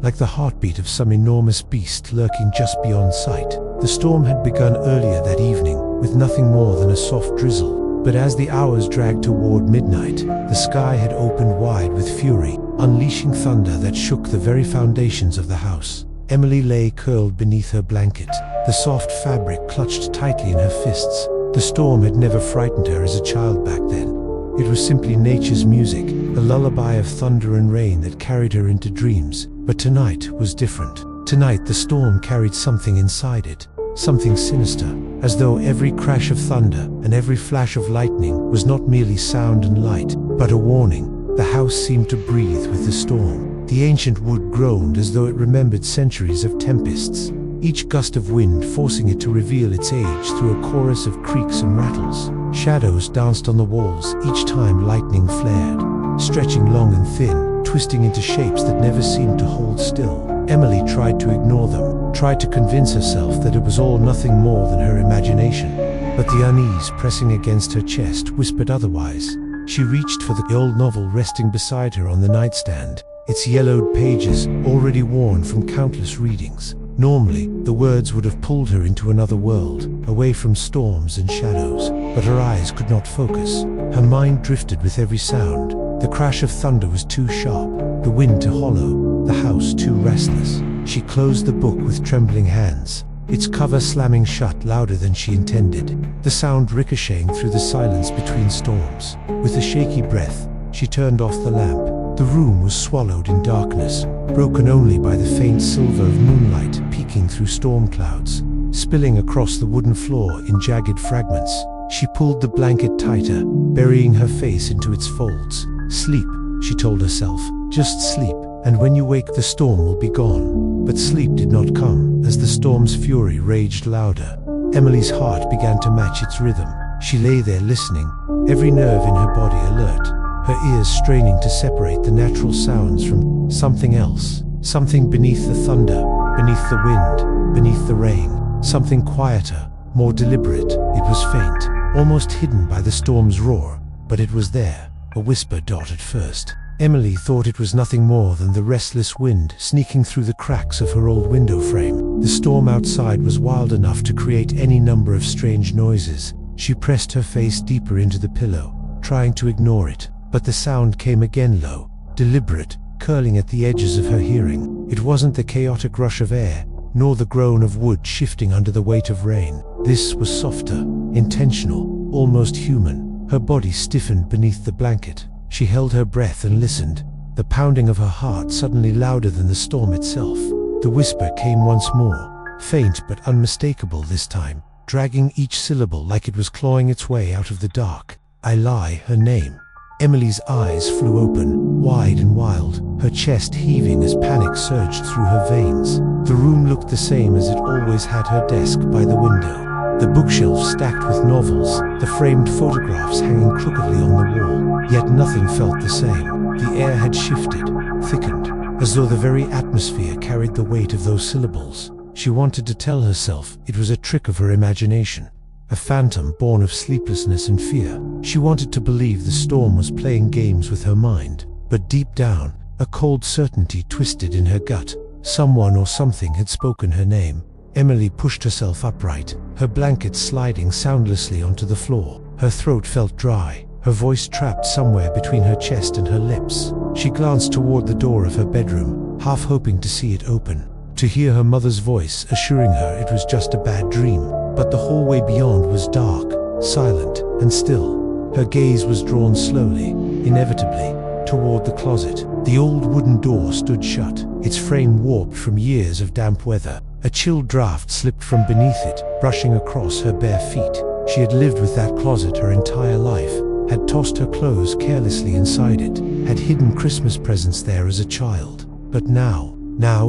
like the heartbeat of some enormous beast lurking just beyond sight. The storm had begun earlier that evening, with nothing more than a soft drizzle. But as the hours dragged toward midnight, the sky had opened wide with fury, unleashing thunder that shook the very foundations of the house. Emily lay curled beneath her blanket, the soft fabric clutched tightly in her fists. The storm had never frightened her as a child back then. It was simply nature's music, the lullaby of thunder and rain that carried her into dreams. But tonight was different. Tonight the storm carried something inside it, something sinister, as though every crash of thunder and every flash of lightning was not merely sound and light, but a warning. The house seemed to breathe with the storm. The ancient wood groaned as though it remembered centuries of tempests, each gust of wind forcing it to reveal its age through a chorus of creaks and rattles. Shadows danced on the walls each time lightning flared, stretching long and thin, twisting into shapes that never seemed to hold still. Emily tried to ignore them, tried to convince herself that it was all nothing more than her imagination. But the unease pressing against her chest whispered otherwise. She reached for the old novel resting beside her on the nightstand, its yellowed pages already worn from countless readings. Normally, the words would have pulled her into another world, away from storms and shadows, but her eyes could not focus. Her mind drifted with every sound. The crash of thunder was too sharp, the wind too hollow, the house too restless. She closed the book with trembling hands, its cover slamming shut louder than she intended, the sound ricocheting through the silence between storms. With a shaky breath, she turned off the lamp. The room was swallowed in darkness, broken only by the faint silver of moonlight peeking through storm clouds, spilling across the wooden floor in jagged fragments. She pulled the blanket tighter, burying her face into its folds. Sleep, she told herself, just sleep, and when you wake the storm will be gone. But sleep did not come, as the storm's fury raged louder. Emily's heart began to match its rhythm. She lay there listening, every nerve in her body alert, her ears straining to separate the natural sounds from something else, something beneath the thunder, beneath the wind, beneath the rain, something quieter, more deliberate. It was faint, almost hidden by the storm's roar, but it was there, a whisper dotted first. Emily thought it was nothing more than the restless wind sneaking through the cracks of her old window frame. The storm outside was wild enough to create any number of strange noises. She pressed her face deeper into the pillow, trying to ignore it. But the sound came again, low, deliberate, curling at the edges of her hearing. It wasn't the chaotic rush of air, nor the groan of wood shifting under the weight of rain. This was softer, intentional, almost human. Her body stiffened beneath the blanket. She held her breath and listened, the pounding of her heart suddenly louder than the storm itself. The whisper came once more, faint but unmistakable this time, dragging each syllable like it was clawing its way out of the dark. I lie, her name. Emily's eyes flew open, wide and wild, her chest heaving as panic surged through her veins. The room looked the same as it always had, her desk by the window, the bookshelf stacked with novels, the framed photographs hanging crookedly on the wall. Yet nothing felt the same. The air had shifted, thickened, as though the very atmosphere carried the weight of those syllables. She wanted to tell herself it was a trick of her imagination, a phantom born of sleeplessness and fear. She wanted to believe the storm was playing games with her mind, but deep down, a cold certainty twisted in her gut. Someone or something had spoken her name. Emily pushed herself upright, her blanket sliding soundlessly onto the floor. Her throat felt dry, her voice trapped somewhere between her chest and her lips. She glanced toward the door of her bedroom, half hoping to see it open, to hear her mother's voice assuring her it was just a bad dream. But the hallway beyond was dark, silent, and still. Her gaze was drawn slowly, inevitably, toward the closet. The old wooden door stood shut, its frame warped from years of damp weather. A chill draft slipped from beneath it, brushing across her bare feet. She had lived with that closet her entire life, had tossed her clothes carelessly inside it, had hidden Christmas presents there as a child. But now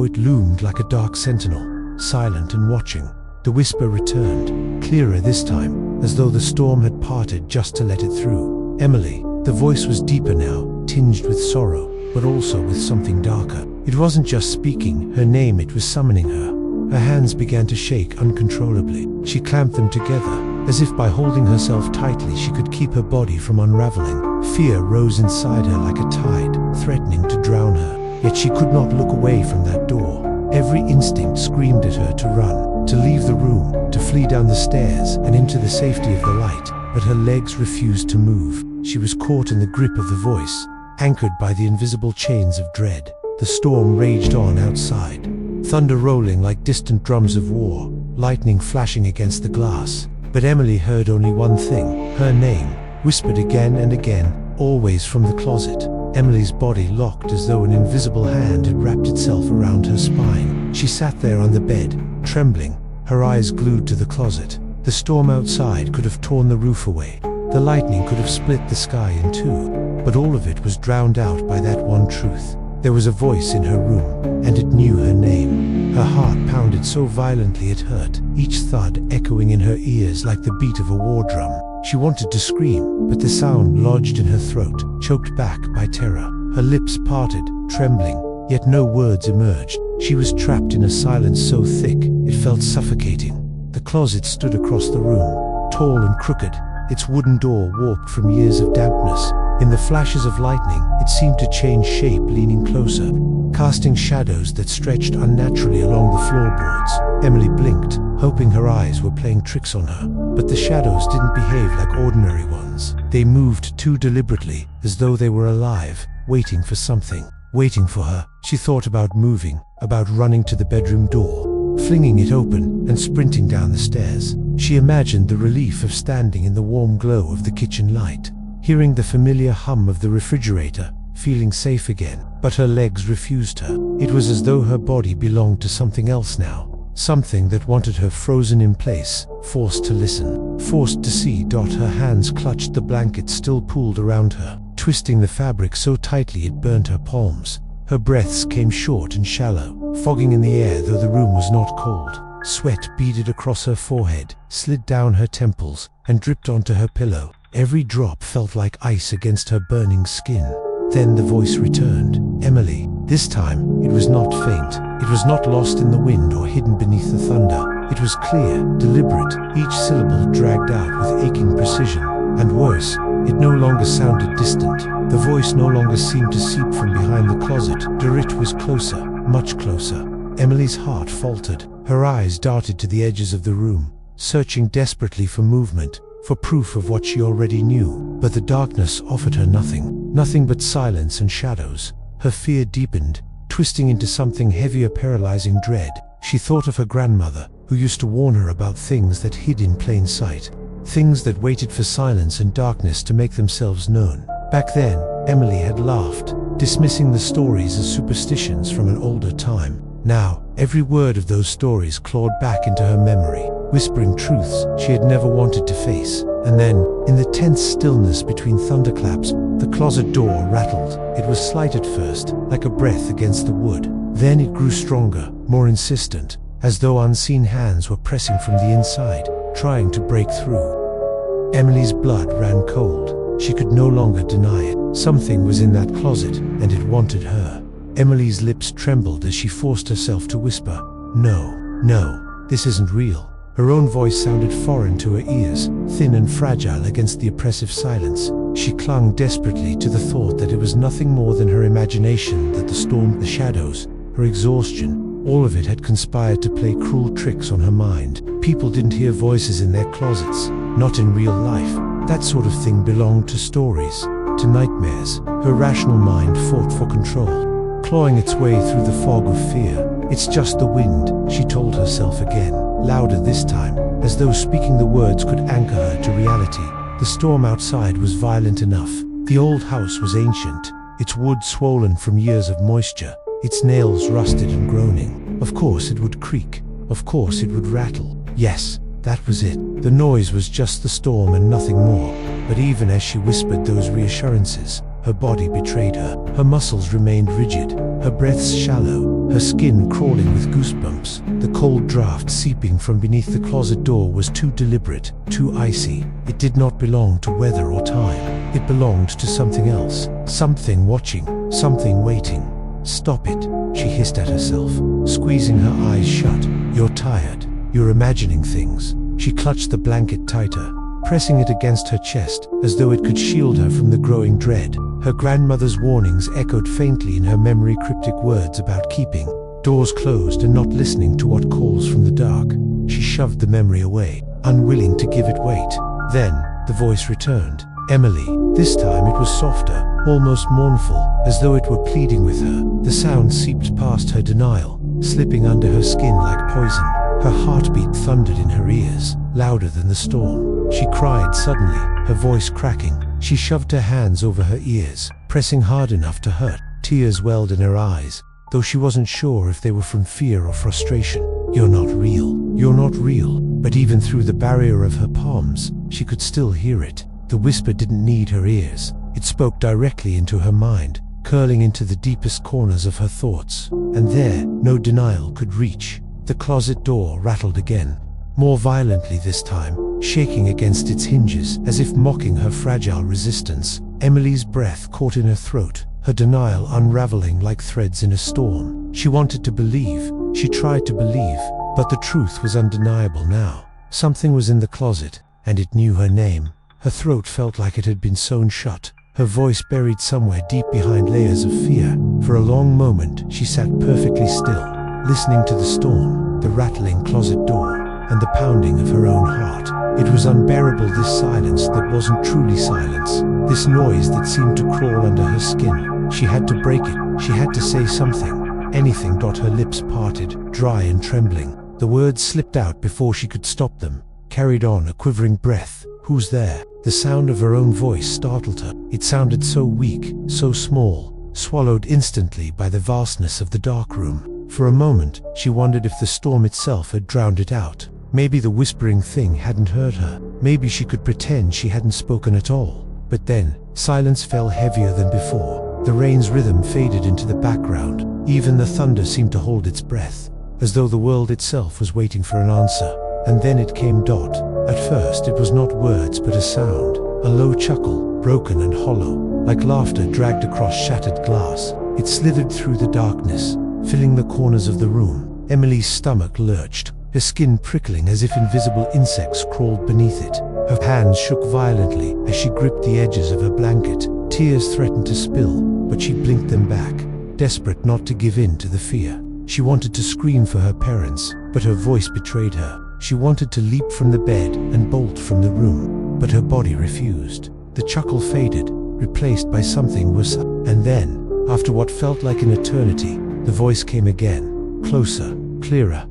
it loomed like a dark sentinel, silent and watching. The whisper returned, clearer this time, as though the storm had parted just to let it through. Emily. The voice was deeper now, tinged with sorrow, but also with something darker. It wasn't just speaking her name, it was summoning her. Her hands began to shake uncontrollably. She clamped them together, as if by holding herself tightly she could keep her body from unraveling. Fear rose inside her like a tide, threatening to drown her. yet she could not look away from that door. Every instinct screamed at her to run, to leave the room, to flee down the stairs and into the safety of the light, but her legs refused to move. She was caught in the grip of the voice, anchored by the invisible chains of dread. The storm raged on outside, thunder rolling like distant drums of war, lightning flashing against the glass. But Emily heard only one thing, her name, whispered again and again, always from the closet. Emily's body locked as though an invisible hand had wrapped itself around her spine. She sat there on the bed, trembling, her eyes glued to the closet. The storm outside could have torn the roof away. The lightning could have split the sky in two. But all of it was drowned out by that one truth. There was a voice in her room, and it knew her name. Her heart pounded so violently it hurt, each thud echoing in her ears like the beat of a war drum. She wanted to scream, but the sound lodged in her throat, choked back by terror. Her lips parted, trembling, yet no words emerged. She was trapped in a silence so thick, it felt suffocating. The closet stood across the room, tall and crooked, its wooden door warped from years of dampness. In the flashes of lightning, it seemed to change shape, leaning closer, casting shadows that stretched unnaturally along the floorboards. Emily blinked, hoping her eyes were playing tricks on her. But the shadows didn't behave like ordinary ones. They moved too deliberately, as though they were alive, waiting for something. Waiting for her. She thought about moving, about running to the bedroom door, flinging it open and sprinting down the stairs. She imagined the relief of standing in the warm glow of the kitchen light, hearing the familiar hum of the refrigerator, feeling safe again. But her legs refused her. It was as though her body belonged to something else now, something that wanted her frozen in place, forced to listen, forced to see. Her hands clutched the blanket still pulled around her, twisting the fabric so tightly it burned her palms. Her breaths came short and shallow, fogging in the air though the room was not cold. Sweat beaded across her forehead, slid down her temples, and dripped onto her pillow. Every drop felt like ice against her burning skin. Then the voice returned. Emily. This time, it was not faint. It was not lost in the wind or hidden beneath the thunder. It was clear, deliberate, each syllable dragged out with aching precision. And worse, it no longer sounded distant. The voice no longer seemed to seep from behind the closet. It was closer, much closer. Emily's heart faltered. Her eyes darted to the edges of the room, searching desperately for movement, for proof of what she already knew. But the darkness offered her nothing, nothing but silence and shadows. Her fear deepened, twisting into something heavier, paralyzing dread. She thought of her grandmother, who used to warn her about things that hid in plain sight, things that waited for silence and darkness to make themselves known. Back then, Emily had laughed, dismissing the stories as superstitions from an older time. Now, every word of those stories clawed back into her memory, whispering truths she had never wanted to face. And then, in the tense stillness between thunderclaps, the closet door rattled. It was slight at first, like a breath against the wood. Then it grew stronger, more insistent, as though unseen hands were pressing from the inside, trying to break through. Emily's blood ran cold. She could no longer deny it. Something was in that closet, and it wanted her. Emily's lips trembled as she forced herself to whisper, "No, no, this isn't real." Her own voice sounded foreign to her ears, thin and fragile against the oppressive silence. She clung desperately to the thought that it was nothing more than her imagination, that the storm, the shadows, her exhaustion, all of it had conspired to play cruel tricks on her mind. People didn't hear voices in their closets, not in real life. That sort of thing belonged to stories, to nightmares. Her rational mind fought for control, clawing its way through the fog of fear. "It's just the wind," she told herself again, louder this time, as though speaking the words could anchor her to reality. The storm outside was violent enough. The old house was ancient, its wood swollen from years of moisture, its nails rusted and groaning. Of course it would creak. Of course it would rattle. Yes, that was it. The noise was just the storm and nothing more. But even as she whispered those reassurances, her body betrayed her. Her muscles remained rigid, her breaths shallow, her skin crawling with goosebumps. The cold draft seeping from beneath the closet door was too deliberate, too icy. It did not belong to weather or time. It belonged to something else, something watching, something waiting. "Stop it," she hissed at herself, squeezing her eyes shut. "You're tired. You're imagining things." She clutched the blanket tighter, pressing it against her chest, as though it could shield her from the growing dread. Her grandmother's warnings echoed faintly in her memory, cryptic words about keeping doors closed and not listening to what calls from the dark. She shoved the memory away, unwilling to give it weight. Then, the voice returned. Emily. This time it was softer, almost mournful, as though it were pleading with her. The sound seeped past her denial, slipping under her skin like poison. Her heartbeat thundered in her ears, louder than the storm. She cried suddenly, her voice cracking. She shoved her hands over her ears, pressing hard enough to hurt. Tears welled in her eyes, though she wasn't sure if they were from fear or frustration. You're not real. You're not real. But even through the barrier of her palms, she could still hear it. The whisper didn't need her ears. It spoke directly into her mind, curling into the deepest corners of her thoughts. And there, no denial could reach. The closet door rattled again, more violently this time, shaking against its hinges as if mocking her fragile resistance. Emily's breath caught in her throat, her denial unraveling like threads in a storm. She wanted to believe, she tried to believe, but the truth was undeniable now. Something was in the closet, and it knew her name. Her throat felt like it had been sewn shut, her voice buried somewhere deep behind layers of fear. For a long moment, she sat perfectly still, listening to the storm, the rattling closet door, and the pounding of her own heart. It was unbearable, this silence that wasn't truly silence, this noise that seemed to crawl under her skin. She had to break it, she had to say something, anything. Her lips parted, dry and trembling. The words slipped out before she could stop them, carried on a quivering breath. Who's there? The sound of her own voice startled her. It sounded so weak, so small, swallowed instantly by the vastness of the dark room. For a moment, she wondered if the storm itself had drowned it out. Maybe the whispering thing hadn't heard her. Maybe she could pretend she hadn't spoken at all. But then, silence fell heavier than before. The rain's rhythm faded into the background. Even the thunder seemed to hold its breath, as though the world itself was waiting for an answer. And then it came. At first it was not words but a sound, a low chuckle, broken and hollow, like laughter dragged across shattered glass. It slithered through the darkness, filling the corners of the room. Emily's stomach lurched, her skin prickling as if invisible insects crawled beneath it. Her hands shook violently as she gripped the edges of her blanket. Tears threatened to spill, but she blinked them back, desperate not to give in to the fear. She wanted to scream for her parents, but her voice betrayed her. She wanted to leap from the bed and bolt from the room, but her body refused. The chuckle faded, replaced by something worse. And then, after what felt like an eternity, the voice came again, closer, clearer.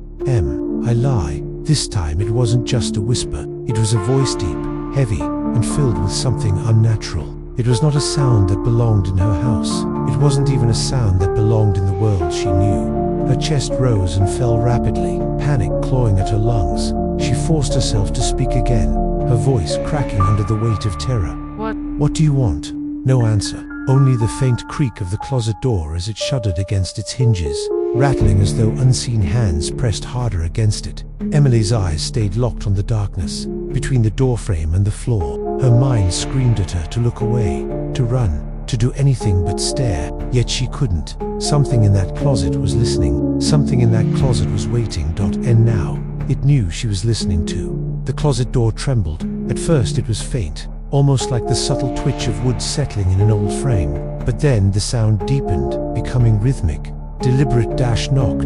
I lie. This time it wasn't just a whisper. It was a voice deep, heavy, and filled with something unnatural. It was not a sound that belonged in her house. It wasn't even a sound that belonged in the world she knew. Her chest rose and fell rapidly, panic clawing at her lungs. She forced herself to speak again, her voice cracking under the weight of terror. What do you want? No answer, only the faint creak of the closet door as it shuddered against its hinges, rattling as though unseen hands pressed harder against it. Emily's eyes stayed locked on the darkness, between the doorframe and the floor. Her mind screamed at her to look away, to run, to do anything but stare, yet she couldn't. Something in that closet was listening. Something in that closet was waiting. And now, it knew she was listening too. The closet door trembled. At first it was faint, almost like the subtle twitch of wood settling in an old frame. But then the sound deepened, becoming rhythmic. Deliberate knock,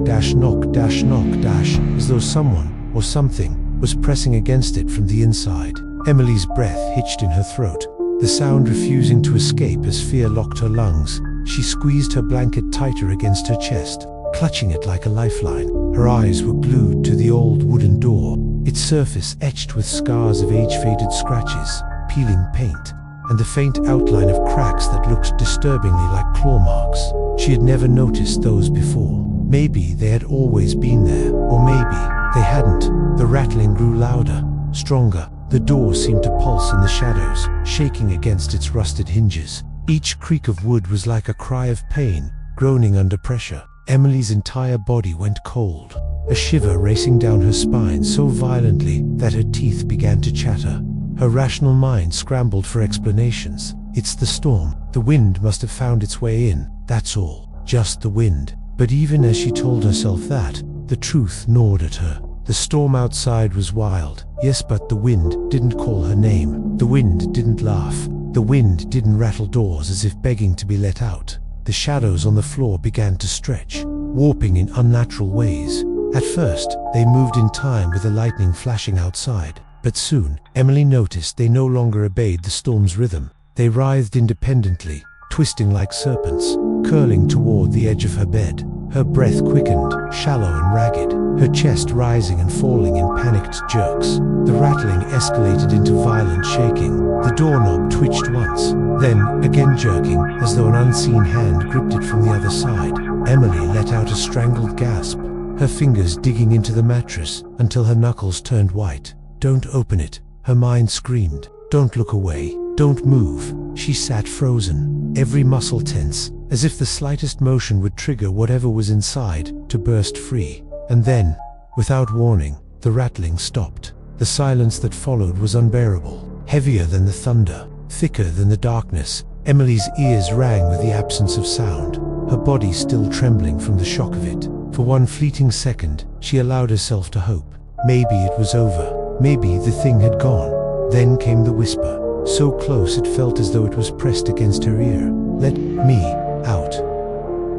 as though someone, or something, was pressing against it from the inside. Emily's breath hitched in her throat, the sound refusing to escape as fear locked her lungs. She squeezed her blanket tighter against her chest, clutching it like a lifeline. Her eyes were glued to the old wooden door, its surface etched with scars of age-faded scratches, peeling paint, and the faint outline of cracks that looked disturbingly like claw marks. She had never noticed those before. Maybe they had always been there, or maybe they hadn't. The rattling grew louder, stronger. The door seemed to pulse in the shadows, shaking against its rusted hinges. Each creak of wood was like a cry of pain, groaning under pressure. Emily's entire body went cold, a shiver racing down her spine so violently that her teeth began to chatter. Her rational mind scrambled for explanations. It's the storm. The wind must have found its way in, that's all. Just the wind. But even as she told herself that, the truth gnawed at her. The storm outside was wild, yes, but the wind didn't call her name. The wind didn't laugh. The wind didn't rattle doors as if begging to be let out. The shadows on the floor began to stretch, warping in unnatural ways. At first, they moved in time with the lightning flashing outside. But soon, Emily noticed they no longer obeyed the storm's rhythm. They writhed independently, twisting like serpents, curling toward the edge of her bed. Her breath quickened, shallow and ragged, her chest rising and falling in panicked jerks. The rattling escalated into violent shaking. The doorknob twitched once, then again jerking, as though an unseen hand gripped it from the other side. Emily let out a strangled gasp, her fingers digging into the mattress until her knuckles turned white. "Don't open it," her mind screamed. "Don't look away. Don't move." She sat frozen, every muscle tense, as if the slightest motion would trigger whatever was inside to burst free. And then, without warning, the rattling stopped. The silence that followed was unbearable, heavier than the thunder, thicker than the darkness. Emily's ears rang with the absence of sound, her body still trembling from the shock of it. For one fleeting second, she allowed herself to hope. Maybe it was over. Maybe the thing had gone. Then came the whisper, so close it felt as though it was pressed against her ear. "Let me out."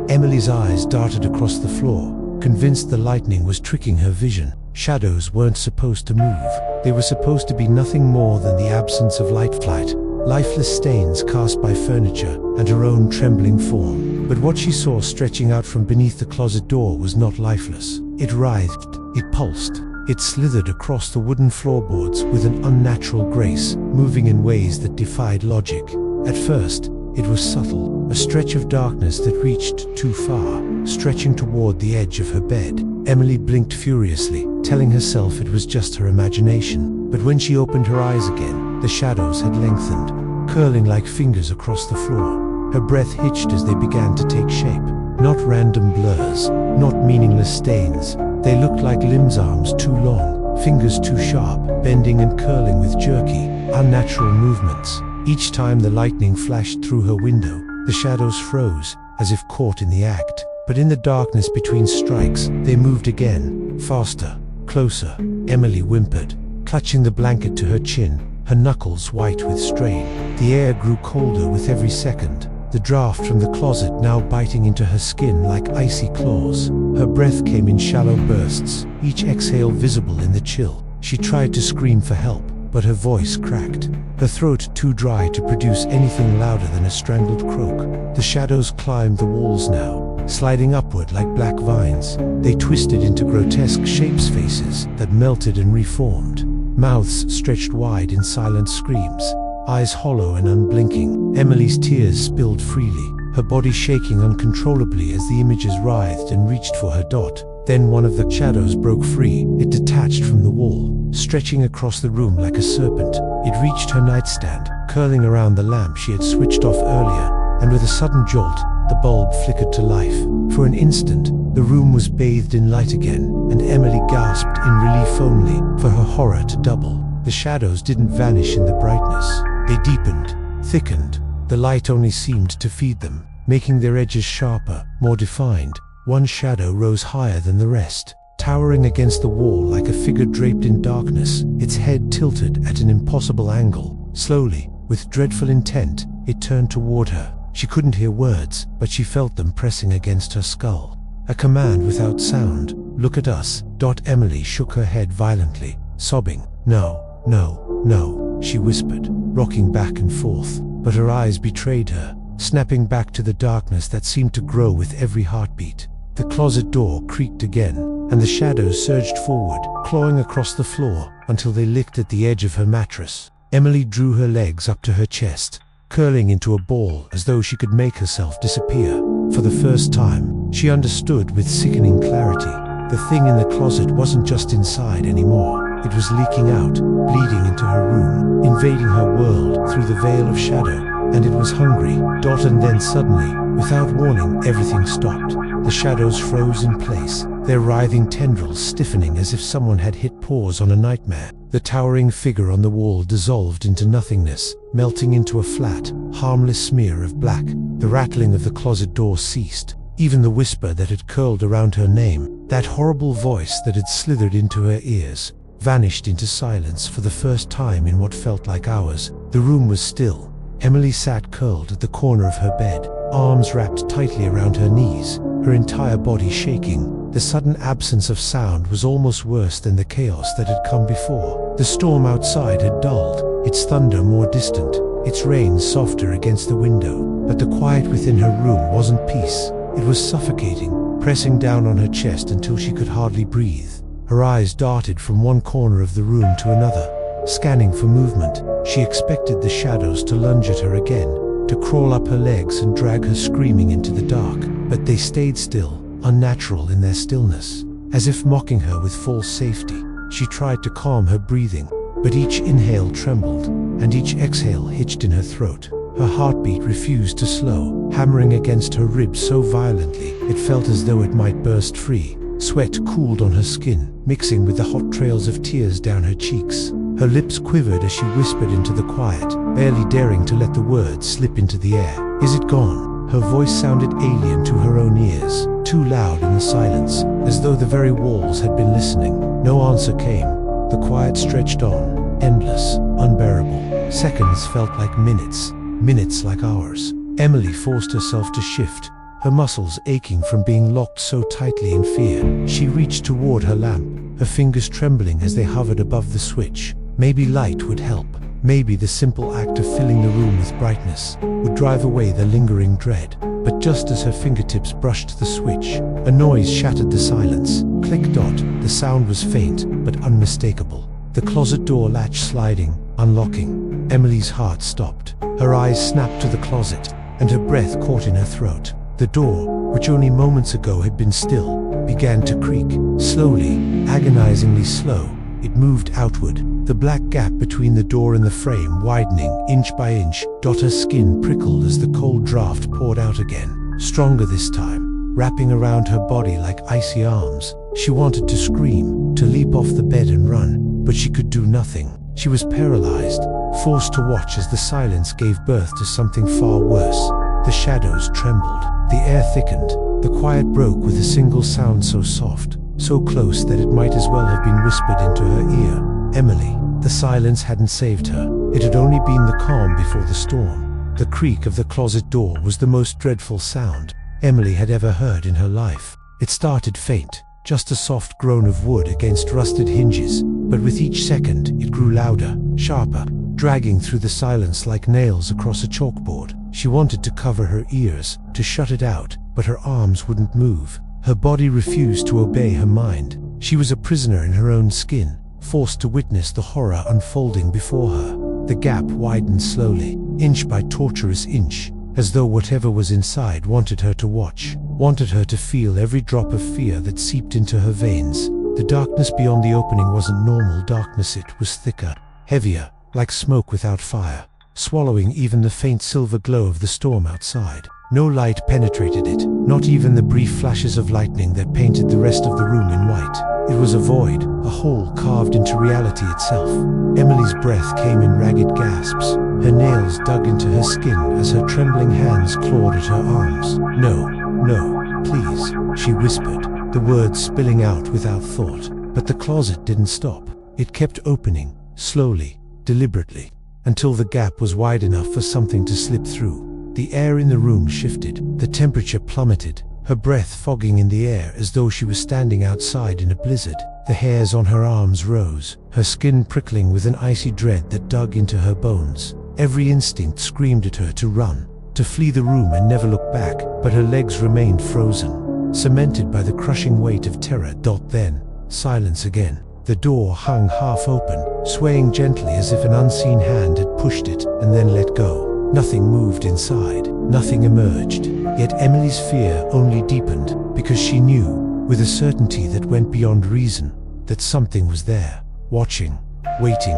Emily's eyes darted across the floor, convinced the lightning was tricking her vision. Shadows weren't supposed to move. They were supposed to be nothing more than the absence of light flight, lifeless stains cast by furniture and her own trembling form. But what she saw stretching out from beneath the closet door was not lifeless. It writhed, it pulsed, it slithered across the wooden floorboards with an unnatural grace, moving in ways that defied logic. At first, it was subtle, a stretch of darkness that reached too far, stretching toward the edge of her bed. Emily blinked furiously, telling herself it was just her imagination. But when she opened her eyes again, the shadows had lengthened, curling like fingers across the floor. Her breath hitched as they began to take shape. Not random blurs, not meaningless stains. They looked like limbs, arms too long, fingers too sharp, bending and curling with jerky, unnatural movements. Each time the lightning flashed through her window, the shadows froze, as if caught in the act. But in the darkness between strikes, they moved again, faster, closer. Emily whimpered, clutching the blanket to her chin, her knuckles white with strain. The air grew colder with every second, the draft from the closet now biting into her skin like icy claws. Her breath came in shallow bursts, each exhale visible in the chill. She tried to scream for help, but her voice cracked, her throat too dry to produce anything louder than a strangled croak. The shadows climbed the walls now, sliding upward like black vines. They twisted into grotesque shapes, faces that melted and reformed, mouths stretched wide in silent screams, eyes hollow and unblinking. Emily's tears spilled freely, her body shaking uncontrollably as the images writhed and reached for her dot. Then one of the shadows broke free. It detached from the wall, stretching across the room like a serpent. It reached her nightstand, curling around the lamp she had switched off earlier, and with a sudden jolt, the bulb flickered to life. For an instant, the room was bathed in light again, and Emily gasped in relief only for her horror to double. The shadows didn't vanish in the brightness. They deepened, thickened. The light only seemed to feed them, making their edges sharper, more defined. One shadow rose higher than the rest, towering against the wall like a figure draped in darkness, its head tilted at an impossible angle. Slowly, with dreadful intent, it turned toward her. She couldn't hear words, but she felt them pressing against her skull. A command without sound. "Look at us." Emily shook her head violently, sobbing. "No, no, no," she whispered, rocking back and forth. But her eyes betrayed her, snapping back to the darkness that seemed to grow with every heartbeat. The closet door creaked again, and the shadows surged forward, clawing across the floor until they licked at the edge of her mattress. Emily drew her legs up to her chest, curling into a ball as though she could make herself disappear. For the first time, she understood with sickening clarity. The thing in the closet wasn't just inside anymore. It was leaking out, bleeding into her room, invading her world through the veil of shadow. And it was hungry. And then suddenly, without warning, everything stopped. The shadows froze in place, their writhing tendrils stiffening as if someone had hit pause on a nightmare. The towering figure on the wall dissolved into nothingness, melting into a flat, harmless smear of black. The rattling of the closet door ceased. Even the whisper that had curled around her name, that horrible voice that had slithered into her ears, vanished into silence for the first time in what felt like hours. The room was still, Emily sat curled at the corner of her bed, arms wrapped tightly around her knees, her entire body shaking. The sudden absence of sound was almost worse than the chaos that had come before. The storm outside had dulled, its thunder more distant, its rain softer against the window, but the quiet within her room wasn't peace. It was suffocating, pressing down on her chest until she could hardly breathe. Her eyes darted from one corner of the room to another, scanning for movement. She expected the shadows to lunge at her again, to crawl up her legs and drag her screaming into the dark, but they stayed still, unnatural in their stillness, as if mocking her with false safety. She tried to calm her breathing, but each inhale trembled, and each exhale hitched in her throat. Her heartbeat refused to slow, hammering against her ribs so violently it felt as though it might burst free. Sweat cooled on her skin, mixing with the hot trails of tears down her cheeks. Her lips quivered as she whispered into the quiet, barely daring to let the words slip into the air. "Is it gone?" Her voice sounded alien to her own ears, too loud in the silence, as though the very walls had been listening. No answer came. The quiet stretched on, endless, unbearable. Seconds felt like minutes, minutes like hours. Emily forced herself to shift, her muscles aching from being locked so tightly in fear. She reached toward her lamp, her fingers trembling as they hovered above the switch. Maybe light would help. Maybe the simple act of filling the room with brightness would drive away the lingering dread. But just as her fingertips brushed the switch, a noise shattered the silence. Click-dot. The sound was faint, but unmistakable. The closet door latch sliding, unlocking. Emily's heart stopped. Her eyes snapped to the closet, and her breath caught in her throat. The door, which only moments ago had been still, began to creak. Slowly, agonizingly slow, it moved outward, the black gap between the door and the frame widening inch by inch. Her skin prickled as the cold draft poured out again, stronger this time, wrapping around her body like icy arms. She wanted to scream, to leap off the bed and run, but she could do nothing. She was paralyzed, forced to watch as the silence gave birth to something far worse. The shadows trembled, the air thickened, the quiet broke with a single sound so soft, so close that it might as well have been whispered into her ear. Emily. The silence hadn't saved her. It had only been the calm before the storm. The creak of the closet door was the most dreadful sound Emily had ever heard in her life. It started faint, just a soft groan of wood against rusted hinges, but with each second it grew louder, sharper, dragging through the silence like nails across a chalkboard. She wanted to cover her ears, to shut it out, but her arms wouldn't move. Her body refused to obey her mind. She was a prisoner in her own skin, forced to witness the horror unfolding before her. The gap widened slowly, inch by torturous inch, as though whatever was inside wanted her to watch, wanted her to feel every drop of fear that seeped into her veins. The darkness beyond the opening wasn't normal darkness, it was thicker, heavier, like smoke without fire, swallowing even the faint silver glow of the storm outside. No light penetrated it, not even the brief flashes of lightning that painted the rest of the room in white. It was a void, a hole carved into reality itself. Emily's breath came in ragged gasps, her nails dug into her skin as her trembling hands clawed at her arms. "No, no, please," she whispered, the words spilling out without thought. But the closet didn't stop. It kept opening, slowly, deliberately, until the gap was wide enough for something to slip through. The air in the room shifted, the temperature plummeted, her breath fogging in the air as though she was standing outside in a blizzard. The hairs on her arms rose, her skin prickling with an icy dread that dug into her bones. Every instinct screamed at her to run, to flee the room and never look back, but her legs remained frozen, cemented by the crushing weight of terror. Then, silence again. The door hung half open, swaying gently as if an unseen hand had pushed it and then let go. Nothing moved inside, nothing emerged. Yet Emily's fear only deepened, because she knew, with a certainty that went beyond reason, that something was there, watching, waiting.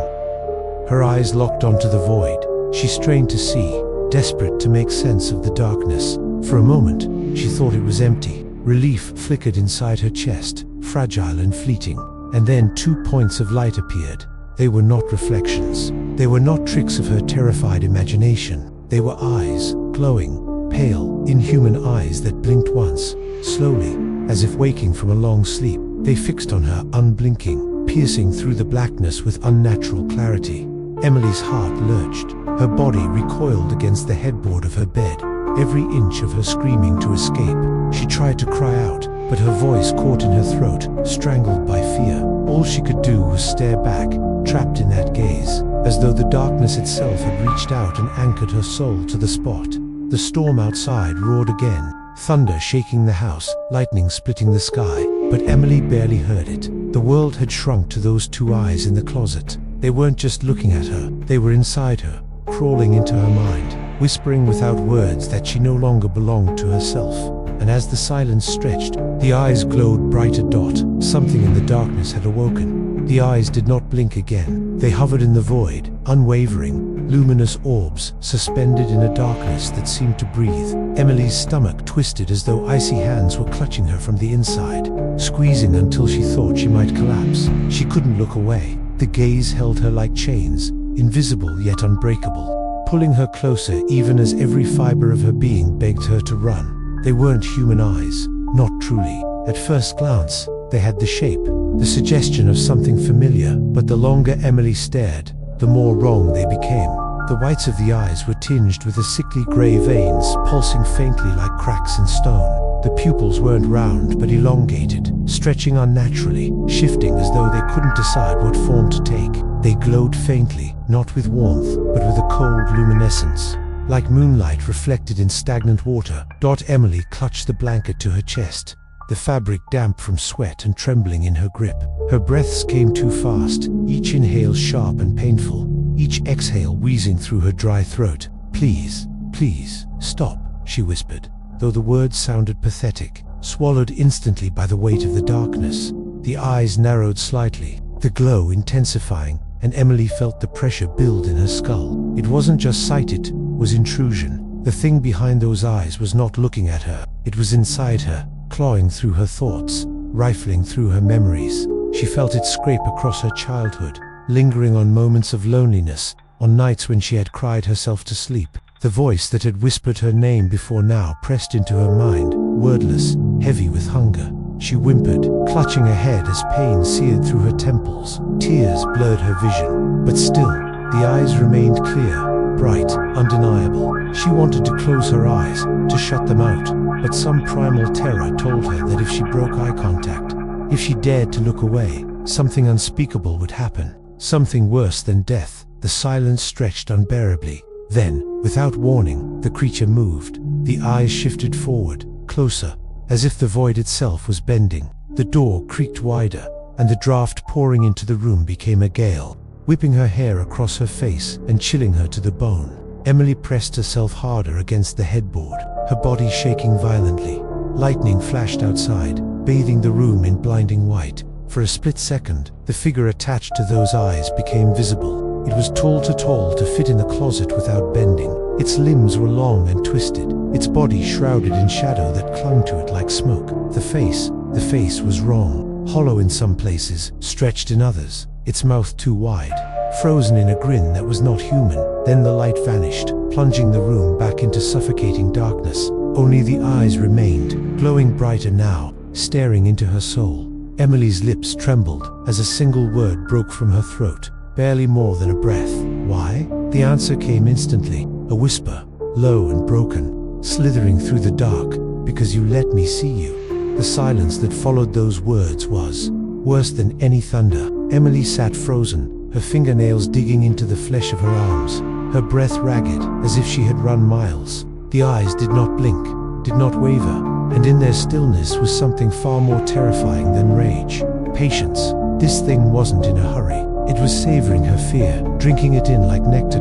Her eyes locked onto the void. She strained to see, desperate to make sense of the darkness. For a moment, she thought it was empty. Relief flickered inside her chest, fragile and fleeting. And then 2 points of light appeared. They were not reflections. They were not tricks of her terrified imagination. They were eyes, glowing, pale, inhuman eyes that blinked once, slowly, as if waking from a long sleep. They fixed on her, unblinking, piercing through the blackness with unnatural clarity. Emily's heart lurched. Her body recoiled against the headboard of her bed, every inch of her screaming to escape. She tried to cry out, but her voice caught in her throat, strangled by fear. All she could do was stare back, trapped in that gaze, as though the darkness itself had reached out and anchored her soul to the spot. The storm outside roared again, thunder shaking the house, lightning splitting the sky, but Emily barely heard it. The world had shrunk to those two eyes in the closet. They weren't just looking at her, they were inside her, crawling into her mind, whispering without words that she no longer belonged to herself. And as the silence stretched, the eyes glowed bright at dot. Something in the darkness had awoken. The eyes did not blink again. They hovered in the void, unwavering, luminous orbs suspended in a darkness that seemed to breathe. Emily's stomach twisted as though icy hands were clutching her from the inside, squeezing until she thought she might collapse. She couldn't look away. The gaze held her like chains, invisible yet unbreakable, pulling her closer even as every fiber of her being begged her to run. They weren't human eyes, not truly. At first glance, they had the shape, the suggestion of something familiar, but the longer Emily stared, the more wrong they became. The whites of the eyes were tinged with a sickly grey veins, pulsing faintly like cracks in stone. The pupils weren't round but elongated, stretching unnaturally, shifting as though they couldn't decide what form to take. They glowed faintly, not with warmth, but with a cold luminescence, like moonlight reflected in stagnant water. Emily clutched the blanket to her chest, the fabric damp from sweat and trembling in her grip. Her breaths came too fast, each inhale sharp and painful, each exhale wheezing through her dry throat. "Please, please, stop," she whispered, though the words sounded pathetic, swallowed instantly by the weight of the darkness. The eyes narrowed slightly, the glow intensifying, and Emily felt the pressure build in her skull. It wasn't just sight, it was intrusion. The thing behind those eyes was not looking at her. It was inside her, clawing through her thoughts, rifling through her memories. She felt it scrape across her childhood, lingering on moments of loneliness, on nights when she had cried herself to sleep. The voice that had whispered her name before now pressed into her mind, wordless, heavy with hunger. She whimpered, clutching her head as pain seared through her temples. Tears blurred her vision, but still, the eyes remained clear, bright, undeniable. She wanted to close her eyes, to shut them out, but some primal terror told her that if she broke eye contact, if she dared to look away, something unspeakable would happen, something worse than death. The silence stretched unbearably. Then, without warning, the creature moved. The eyes shifted forward, closer, as if the void itself was bending. The door creaked wider, and the draft pouring into the room became a gale, whipping her hair across her face and chilling her to the bone. Emily pressed herself harder against the headboard, her body shaking violently. Lightning flashed outside, bathing the room in blinding white. For a split second, the figure attached to those eyes became visible. It was tall to fit in the closet without bending. Its limbs were long and twisted, its body shrouded in shadow that clung to it like smoke. The face was wrong, hollow in some places, stretched in others, its mouth too wide, frozen in a grin that was not human. Then the light vanished, plunging the room back into suffocating darkness. Only the eyes remained, glowing brighter now, staring into her soul. Emily's lips trembled as a single word broke from her throat, barely more than a breath. "Why?" The answer came instantly, a whisper, low and broken, slithering through the dark. "Because you let me see you." The silence that followed those words was worse than any thunder. Emily sat frozen, her fingernails digging into the flesh of her arms, her breath ragged, as if she had run miles. The eyes did not blink, did not waver, and in their stillness was something far more terrifying than rage. Patience. This thing wasn't in a hurry. It was savoring her fear, drinking it in like nectar.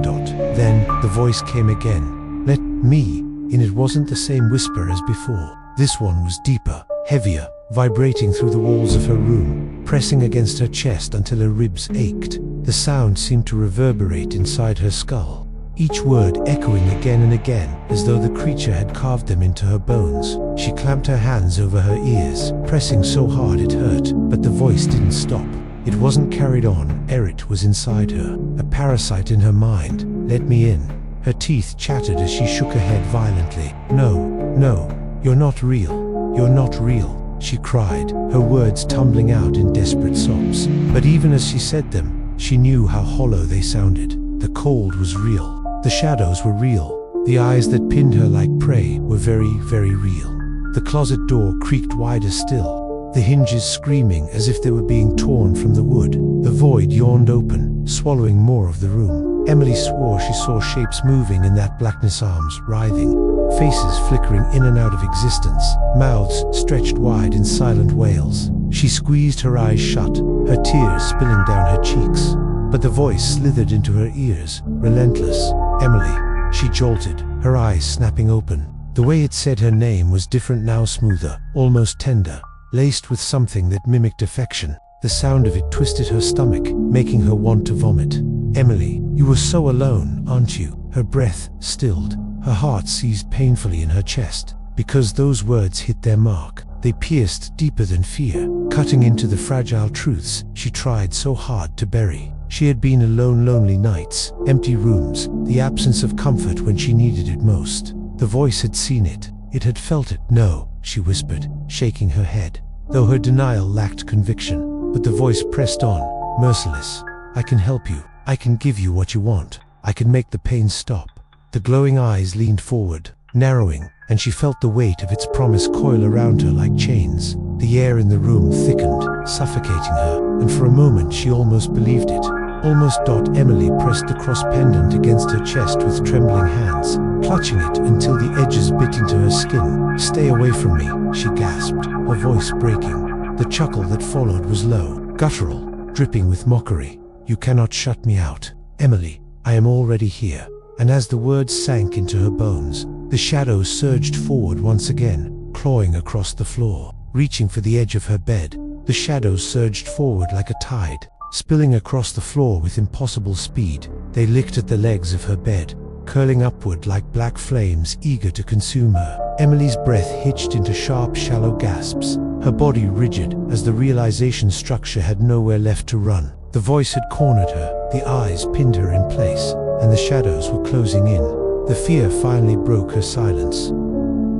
Then, the voice came again. "Let me in." It wasn't the same whisper as before. This one was deeper, heavier, vibrating through the walls of her room, pressing against her chest until her ribs ached. The sound seemed to reverberate inside her skull, each word echoing again and again, as though the creature had carved them into her bones. She clamped her hands over her ears, pressing so hard it hurt, but the voice didn't stop. It wasn't carried on. Erit was inside her, a parasite in her mind. "Let me in." Her teeth chattered as she shook her head violently. No, you're not real. You're not real," she cried, her words tumbling out in desperate sobs. But even as she said them, she knew how hollow they sounded. The cold was real. The shadows were real. The eyes that pinned her like prey were very, very real. The closet door creaked wider still, the hinges screaming as if they were being torn from the wood. The void yawned open, swallowing more of the room. Emily swore she saw shapes moving in that blackness, arms writhing, faces flickering in and out of existence, mouths stretched wide in silent wails. She squeezed her eyes shut, her tears spilling down her cheeks. But the voice slithered into her ears, relentless. Emily, she jolted, her eyes snapping open. The way it said her name was different now, smoother, almost tender, laced with something that mimicked affection. The sound of it twisted her stomach, making her want to vomit. Emily, you were so alone, aren't you? Her breath stilled, her heart seized painfully in her chest. Because those words hit their mark, they pierced deeper than fear, cutting into the fragile truths she tried so hard to bury. She had been alone, lonely nights, empty rooms, the absence of comfort when she needed it most. The voice had seen it, it had felt it. No, she whispered, shaking her head, though her denial lacked conviction. But the voice pressed on, merciless. I can help you. I can give you what you want. I can make the pain stop. The glowing eyes leaned forward, narrowing, and she felt the weight of its promise coil around her like chains. The air in the room thickened, suffocating her, and for a moment she almost believed it. Almost. Emily pressed the cross pendant against her chest with trembling hands, clutching it until the edges bit into her skin. Stay away from me, she gasped, her voice breaking. The chuckle that followed was low, guttural, dripping with mockery. You cannot shut me out. Emily, I am already here. And as the words sank into her bones, the shadows surged forward once again, clawing across the floor. Reaching for the edge of her bed, the shadows surged forward like a tide, spilling across the floor with impossible speed. They licked at the legs of her bed, curling upward like black flames eager to consume her. Emily's breath hitched into sharp, shallow gasps, her body rigid as the realization struck she had nowhere left to run. The voice had cornered her, the eyes pinned her in place, and the shadows were closing in. The fear finally broke her silence.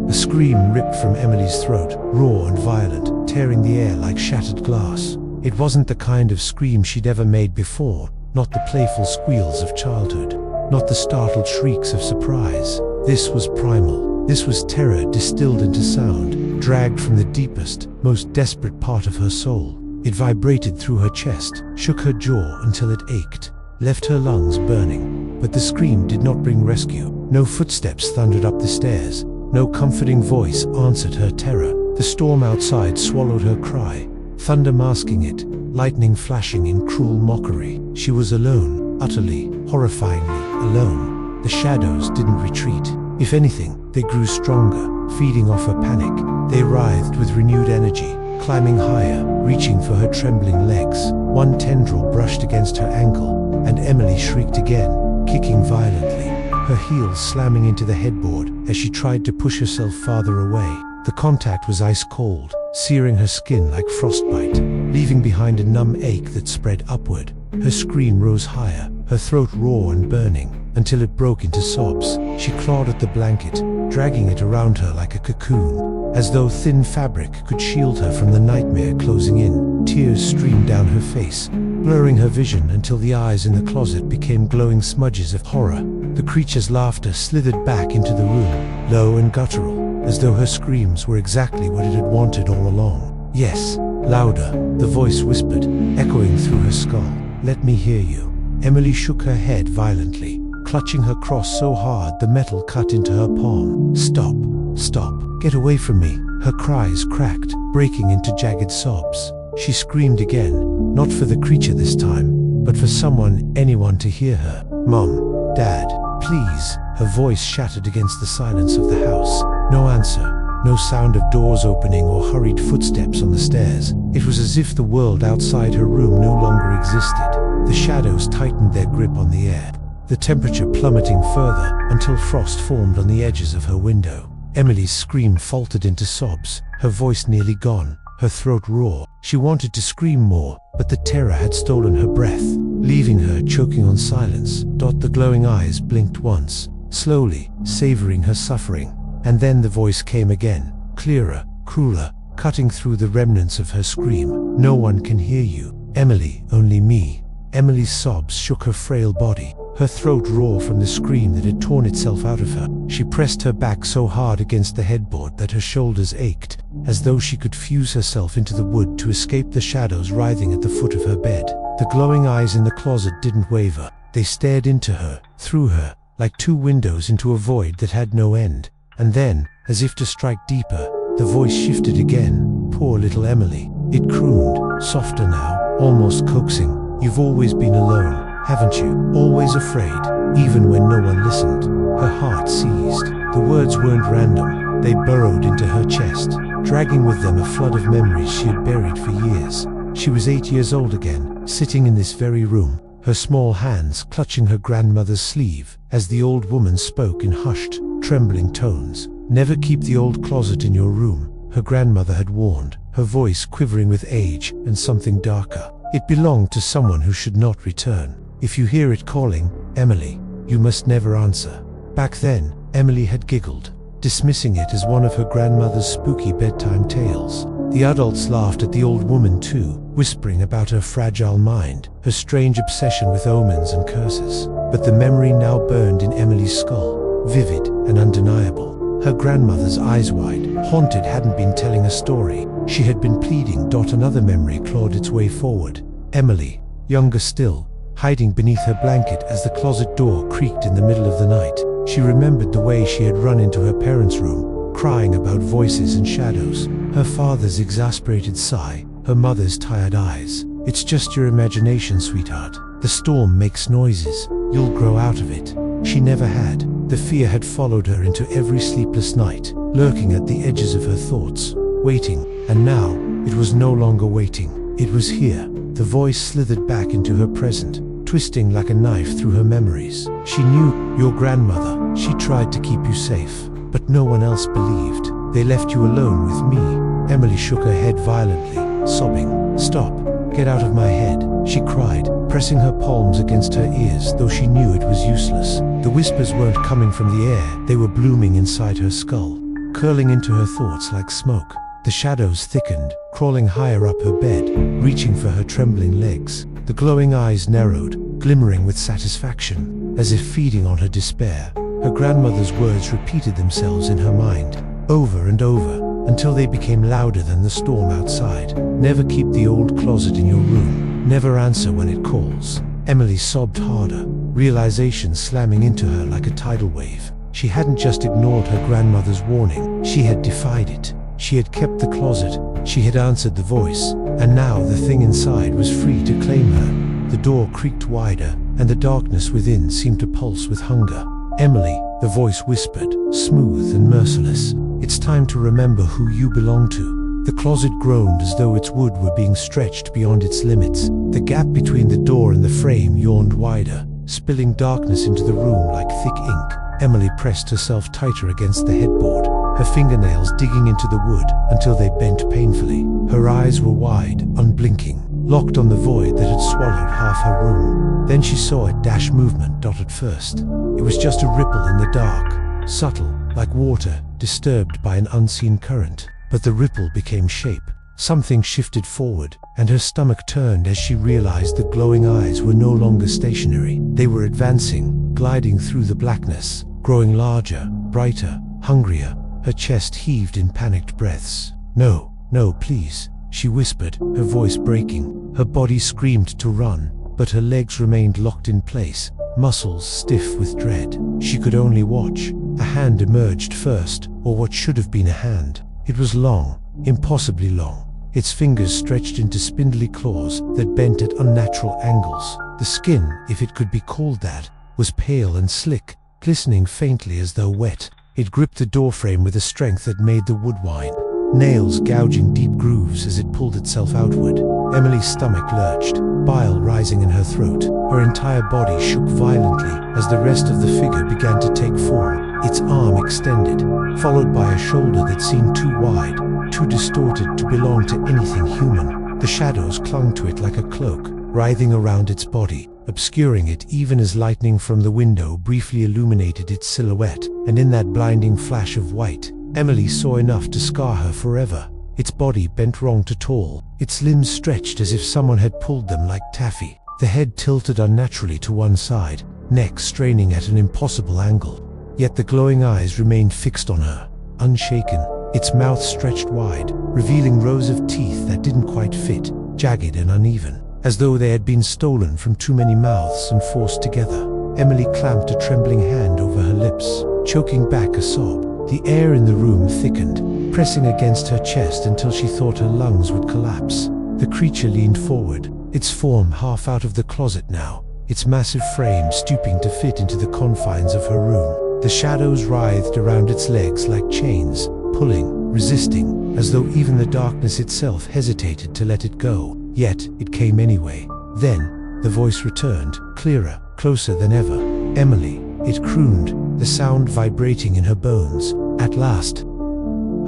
A scream ripped from Emily's throat, raw and violent, tearing the air like shattered glass. It wasn't the kind of scream she'd ever made before, not the playful squeals of childhood, not the startled shrieks of surprise. This was primal. This was terror distilled into sound, dragged from the deepest, most desperate part of her soul. It vibrated through her chest, shook her jaw until it ached, left her lungs burning. But the scream did not bring rescue. No footsteps thundered up the stairs. No comforting voice answered her terror. The storm outside swallowed her cry, thunder masking it, lightning flashing in cruel mockery. She was alone, utterly, horrifyingly alone. The shadows didn't retreat. If anything, they grew stronger, feeding off her panic. They writhed with renewed energy, climbing higher, reaching for her trembling legs. One tendril brushed against her ankle, and Emily shrieked again, kicking violently, her heels slamming into the headboard as she tried to push herself farther away. The contact was ice cold, searing her skin like frostbite, leaving behind a numb ache that spread upward. Her scream rose higher, her throat raw and burning, until it broke into sobs. She clawed at the blanket, dragging it around her like a cocoon, as though thin fabric could shield her from the nightmare closing in. Tears streamed down her face, blurring her vision until the eyes in the closet became glowing smudges of horror. The creature's laughter slithered back into the room, low and guttural, as though her screams were exactly what it had wanted all along. Yes, louder, the voice whispered, echoing through her skull. Let me hear you. Emily shook her head violently, clutching her cross so hard the metal cut into her palm. Stop, stop, get away from me. Her cries cracked, breaking into jagged sobs. She screamed again, not for the creature this time, but for someone, anyone to hear her. Mom, Dad, please. Her voice shattered against the silence of the house. No answer, no sound of doors opening or hurried footsteps on the stairs. It was as if the world outside her room no longer existed. The shadows tightened their grip on the air, the temperature plummeting further until frost formed on the edges of her window. Emily's scream faltered into sobs, her voice nearly gone, her throat raw. She wanted to scream more, but the terror had stolen her breath, leaving her choking on silence. The glowing eyes blinked once, slowly, savoring her suffering, and then the voice came again, clearer, crueler, cutting through the remnants of her scream. No one can hear you, Emily, only me. Emily's sobs shook her frail body, her throat raw from the scream that had torn itself out of her. She pressed her back so hard against the headboard that her shoulders ached, as though she could fuse herself into the wood to escape the shadows writhing at the foot of her bed. The glowing eyes in the closet didn't waver. They stared into her, through her, like two windows into a void that had no end. And then, as if to strike deeper, the voice shifted again. Poor little Emily. It crooned, softer now, almost coaxing. You've always been alone, haven't you? Always afraid, even when no one listened. Her heart seized. The words weren't random. They burrowed into her chest, dragging with them a flood of memories she had buried for years. She was 8 years old again, sitting in this very room, her small hands clutching her grandmother's sleeve, as the old woman spoke in hushed, trembling tones. Never keep the old closet in your room, her grandmother had warned, her voice quivering with age and something darker. It belonged to someone who should not return. If you hear it calling, Emily, you must never answer. Back then, Emily had giggled, dismissing it as one of her grandmother's spooky bedtime tales. The adults laughed at the old woman too, whispering about her fragile mind, her strange obsession with omens and curses. But the memory now burned in Emily's skull, vivid and undeniable. Her grandmother's eyes wide, haunted, hadn't been telling a story. She had been pleading. Another memory clawed its way forward. Emily, younger still, hiding beneath her blanket as the closet door creaked in the middle of the night. She remembered the way she had run into her parents' room, crying about voices and shadows. Her father's exasperated sigh, her mother's tired eyes. It's just your imagination, sweetheart. The storm makes noises. You'll grow out of it. She never had. The fear had followed her into every sleepless night, lurking at the edges of her thoughts, waiting. And now, it was no longer waiting. It was here. The voice slithered back into her present, twisting like a knife through her memories. She knew, your grandmother. She tried to keep you safe, but no one else believed. They left you alone with me. Emily shook her head violently, sobbing. Stop. Get out of my head, she cried, pressing her palms against her ears, though she knew it was useless. The whispers weren't coming from the air. They were blooming inside her skull, curling into her thoughts like smoke. The shadows thickened, crawling higher up her bed, reaching for her trembling legs. The glowing eyes narrowed, glimmering with satisfaction, as if feeding on her despair. Her grandmother's words repeated themselves in her mind, over and over, until they became louder than the storm outside. Never keep the old closet in your room. Never answer when it calls. Emily sobbed harder, realization slamming into her like a tidal wave. She hadn't just ignored her grandmother's warning, she had defied it. She had kept the closet, she had answered the voice, and now the thing inside was free to claim her. The door creaked wider, and the darkness within seemed to pulse with hunger. Emily, the voice whispered, smooth and merciless. It's time to remember who you belong to. The closet groaned as though its wood were being stretched beyond its limits. The gap between the door and the frame yawned wider, spilling darkness into the room like thick ink. Emily pressed herself tighter against the headboard, her fingernails digging into the wood until they bent painfully. Her eyes were wide, unblinking, locked on the void that had swallowed half her room. Then she saw a dash movement. At first, it was just a ripple in the dark, subtle, like water, disturbed by an unseen current. But the ripple became shape. Something shifted forward, and her stomach turned as she realized the glowing eyes were no longer stationary. They were advancing, gliding through the blackness, growing larger, brighter, hungrier. Her chest heaved in panicked breaths. No, no, please, she whispered, her voice breaking. Her body screamed to run, but her legs remained locked in place, muscles stiff with dread. She could only watch. A hand emerged first, or what should have been a hand. It was long, impossibly long. Its fingers stretched into spindly claws that bent at unnatural angles. The skin, if it could be called that, was pale and slick, glistening faintly as though wet. It gripped the doorframe with a strength that made the wood whine, nails gouging deep grooves as it pulled itself outward. Emily's stomach lurched, bile rising in her throat. Her entire body shook violently as the rest of the figure began to take form. Its arm extended, followed by a shoulder that seemed too wide, too distorted to belong to anything human. The shadows clung to it like a cloak, writhing around its body, obscuring it even as lightning from the window briefly illuminated its silhouette. And in that blinding flash of white, Emily saw enough to scar her forever. Its body bent wrong to tall, its limbs stretched as if someone had pulled them like taffy. the head tilted unnaturally to one side, neck straining at an impossible angle. Yet the glowing eyes remained fixed on her, unshaken, its mouth stretched wide, revealing rows of teeth that didn't quite fit, jagged and uneven, as though they had been stolen from too many mouths and forced together. Emily clamped a trembling hand over her lips, choking back a sob. The air in the room thickened, pressing against her chest until she thought her lungs would collapse. The creature leaned forward, its form half out of the closet now, its massive frame stooping to fit into the confines of her room. The shadows writhed around its legs like chains, pulling, resisting, as though even the darkness itself hesitated to let it go. Yet, it came anyway. Then, the voice returned, clearer, closer than ever. "Emily," it crooned, the sound vibrating in her bones. At last,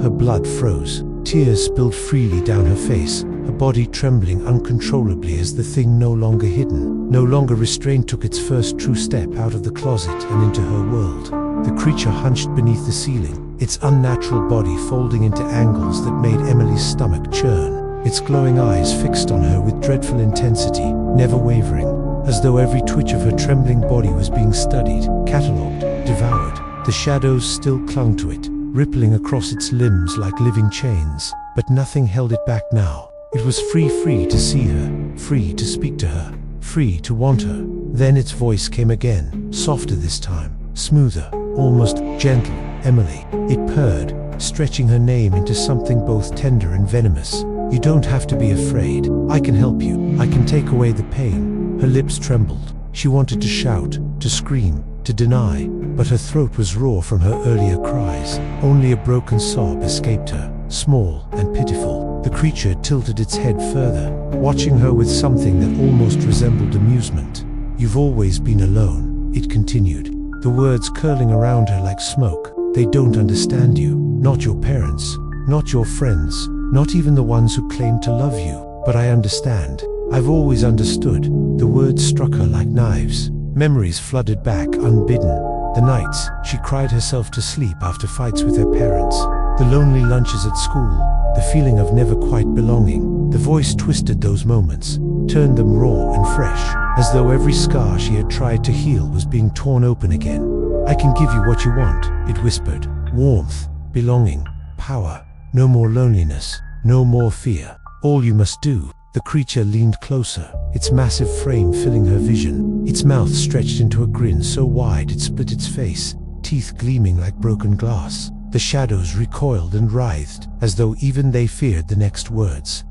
her blood froze. Tears spilled freely down her face, her body trembling uncontrollably as the thing no longer hidden, no longer restrained took its first true step out of the closet and into her world. The creature hunched beneath the ceiling, its unnatural body folding into angles that made Emily's stomach churn, its glowing eyes fixed on her with dreadful intensity, never wavering, as though every twitch of her trembling body was being studied, catalogued, devoured. The shadows still clung to it, rippling across its limbs like living chains, but nothing held it back now. It was free to see her, free to speak to her, free to want her. Then its voice came again, softer this time, smoother, almost gentle. "Emily," it purred, stretching her name into something both tender and venomous. "You don't have to be afraid. I can help you. I can take away the pain." Her lips trembled. She wanted to shout, to scream, to deny, but her throat was raw from her earlier cries. Only a broken sob escaped her, small and pitiful. The creature tilted its head further, watching her with something that almost resembled amusement. "You've always been alone," it continued, the words curling around her like smoke. "They don't understand you. Not your parents, not your friends, not even the ones who claim to love you. But I understand. I've always understood." The words struck her like knives. Memories flooded back unbidden. The nights she cried herself to sleep after fights with her parents. The lonely lunches at school. The feeling of never quite belonging. The voice twisted those moments, turned them raw and fresh, as though every scar she had tried to heal was being torn open again. "I can give you what you want," it whispered. "Warmth, belonging, power. No more loneliness, no more fear. All you must do." The creature leaned closer, its massive frame filling her vision, its mouth stretched into a grin so wide it split its face, teeth gleaming like broken glass. The shadows recoiled and writhed, as though even they feared the next words.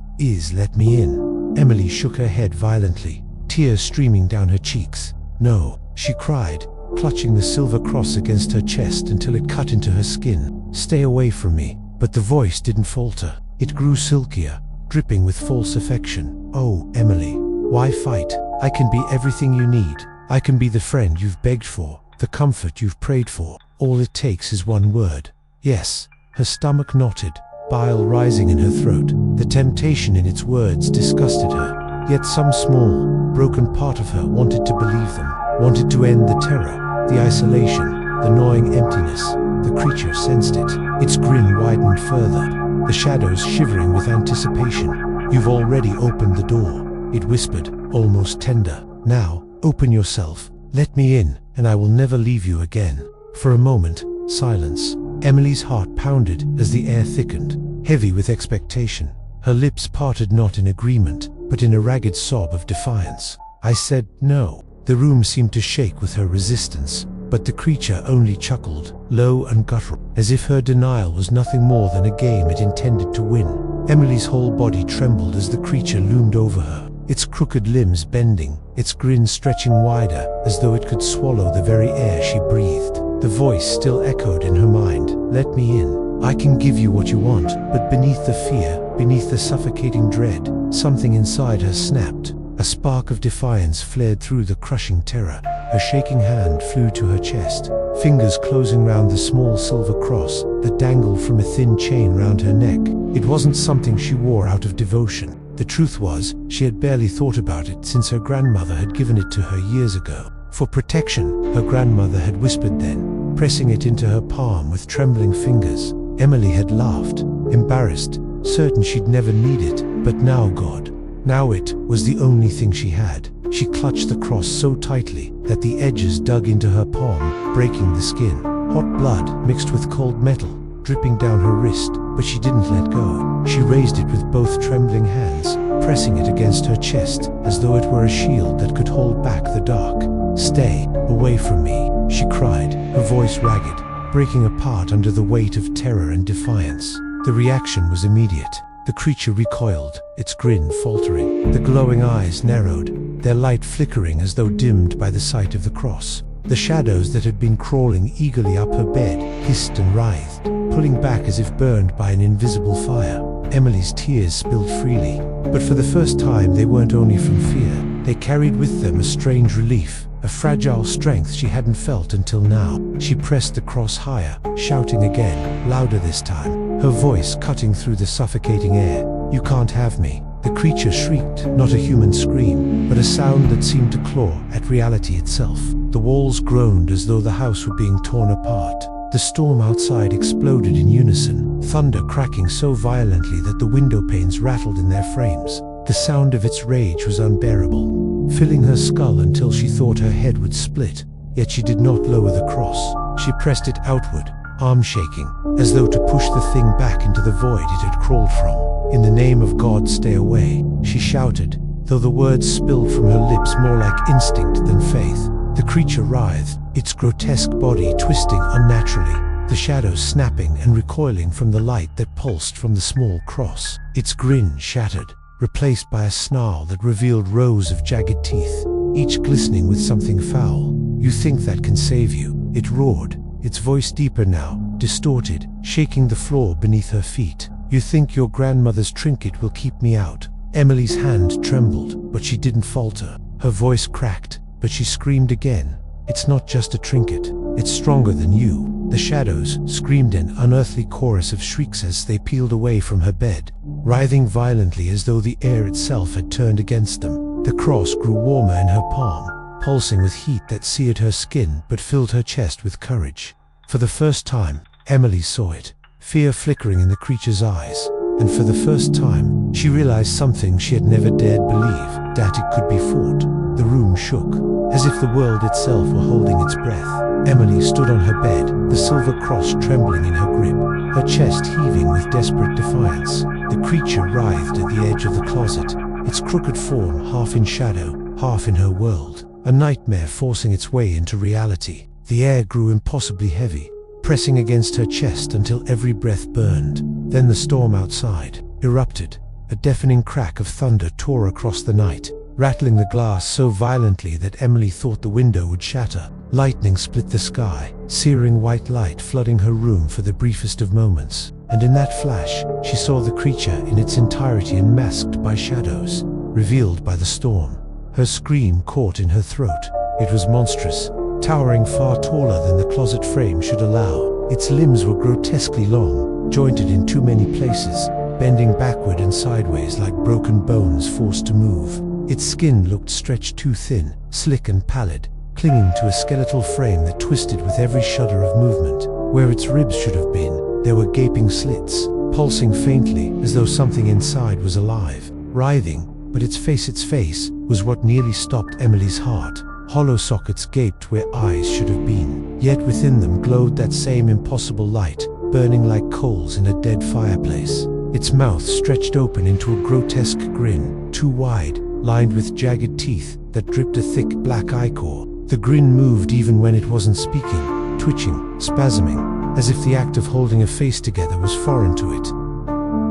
"Let me in." Emily shook her head violently, tears streaming down her cheeks. "No," she cried, clutching the silver cross against her chest until it cut into her skin. "Stay away from me." But the voice didn't falter. It grew silkier, dripping with false affection. "Oh, Emily, why fight? I can be everything you need. I can be the friend you've begged for, the comfort you've prayed for. All it takes is one word." Yes. Her stomach knotted, bile rising in her throat. The temptation in its words disgusted her. Yet some small, broken part of her wanted to believe them, wanted to end the terror, the isolation, the gnawing emptiness. The creature sensed it. Its grin widened further, the shadows shivering with anticipation. "You've already opened the door," it whispered, almost tender. "Now, open yourself. Let me in, and I will never leave you again." For a moment, silence. Emily's heart pounded as the air thickened, heavy with expectation. Her lips parted not in agreement, but in a ragged sob of defiance. "I said no." The room seemed to shake with her resistance, but the creature only chuckled, low and guttural, as if her denial was nothing more than a game it intended to win. Emily's whole body trembled as the creature loomed over her, its crooked limbs bending, its grin stretching wider, as though it could swallow the very air she breathed. The voice still echoed in her mind. "Let me in. I can give you what you want." But beneath the fear, beneath the suffocating dread, something inside her snapped. A spark of defiance flared through the crushing terror. Her shaking hand flew to her chest, fingers closing round the small silver cross that dangled from a thin chain round her neck. It wasn't something she wore out of devotion. The truth was, she had barely thought about it since her grandmother had given it to her years ago. For protection, her grandmother had whispered then, pressing it into her palm with trembling fingers. Emily had laughed, embarrassed, certain she'd never need it, but now God. Now it was the only thing she had. She clutched the cross so tightly that the edges dug into her palm, breaking the skin. Hot blood mixed with cold metal, dripping down her wrist, but she didn't let go. She raised it with both trembling hands, pressing it against her chest as though it were a shield that could hold back the dark. "Stay away from me," she cried, her voice ragged, breaking apart under the weight of terror and defiance. The reaction was immediate. The creature recoiled, its grin faltering. The glowing eyes narrowed, their light flickering as though dimmed by the sight of the cross. The shadows that had been crawling eagerly up her bed hissed and writhed, pulling back as if burned by an invisible fire. Emily's tears spilled freely, but for the first time they weren't only from fear. They carried with them a strange relief, a fragile strength she hadn't felt until now. She pressed the cross higher, shouting again, louder this time, her voice cutting through the suffocating air. "You can't have me." The creature shrieked, not a human scream, but a sound that seemed to claw at reality itself. The walls groaned as though the house were being torn apart. The storm outside exploded in unison, thunder cracking so violently that the window panes rattled in their frames. The sound of its rage was unbearable, filling her skull until she thought her head would split. Yet she did not lower the cross. She pressed it outward, arm shaking, as though to push the thing back into the void it had crawled from. "In the name of God, stay away," she shouted, though the words spilled from her lips more like instinct than faith. The creature writhed, its grotesque body twisting unnaturally, the shadows snapping and recoiling from the light that pulsed from the small cross. Its grin shattered, replaced by a snarl that revealed rows of jagged teeth, each glistening with something foul. "You think that can save you?" it roared, its voice deeper now, distorted, shaking the floor beneath her feet. "You think your grandmother's trinket will keep me out?" Emily's hand trembled, but she didn't falter. Her voice cracked, but she screamed again. "It's not just a trinket. It's stronger than you." The shadows screamed an unearthly chorus of shrieks as they peeled away from her bed, writhing violently as though the air itself had turned against them. The cross grew warmer in her palm, pulsing with heat that seared her skin but filled her chest with courage. For the first time, Emily saw it, fear flickering in the creature's eyes, and for the first time, she realized something she had never dared believe, that it could be fought. The room shook, as if the world itself were holding its breath. Emily stood on her bed, the silver cross trembling in her grip, her chest heaving with desperate defiance. The creature writhed at the edge of the closet, its crooked form half in shadow, half in her world, a nightmare forcing its way into reality. The air grew impossibly heavy, pressing against her chest until every breath burned. Then the storm outside erupted. A deafening crack of thunder tore across the night, rattling the glass so violently that Emily thought the window would shatter. Lightning split the sky, searing white light flooding her room for the briefest of moments. And in that flash, she saw the creature in its entirety unmasked by shadows, revealed by the storm. Her scream caught in her throat. It was monstrous, towering far taller than the closet frame should allow. Its limbs were grotesquely long, jointed in too many places, bending backward and sideways like broken bones forced to move. Its skin looked stretched too thin, slick and pallid, clinging to a skeletal frame that twisted with every shudder of movement. Where its ribs should have been, there were gaping slits, pulsing faintly as though something inside was alive, writhing, but its face was what nearly stopped Emily's heart. Hollow sockets gaped where eyes should have been, yet within them glowed that same impossible light, burning like coals in a dead fireplace. Its mouth stretched open into a grotesque grin, too wide, lined with jagged teeth that dripped a thick black ichor. The grin moved even when it wasn't speaking, twitching, spasming, as if the act of holding a face together was foreign to it.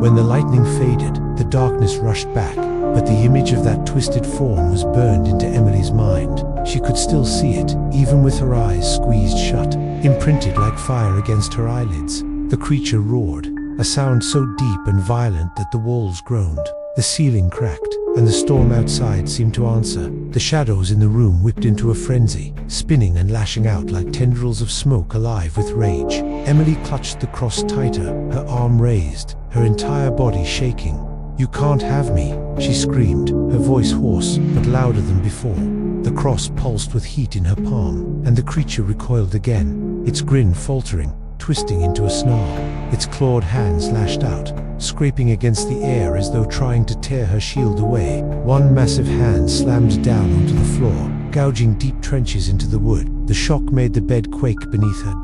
When the lightning faded, the darkness rushed back, but the image of that twisted form was burned into Emily's mind. She could still see it, even with her eyes squeezed shut, imprinted like fire against her eyelids. The creature roared, a sound so deep and violent that the walls groaned. The ceiling cracked, and the storm outside seemed to answer. The shadows in the room whipped into a frenzy, spinning and lashing out like tendrils of smoke alive with rage. Emily clutched the cross tighter, her arm raised, her entire body shaking. "You can't have me," she screamed, her voice hoarse but louder than before. The cross pulsed with heat in her palm, and the creature recoiled again, its grin faltering, twisting into a snarl. Its clawed hands lashed out, scraping against the air as though trying to tear her shield away. One massive hand slammed down onto the floor, gouging deep trenches into the wood. The shock made the bed quake beneath her.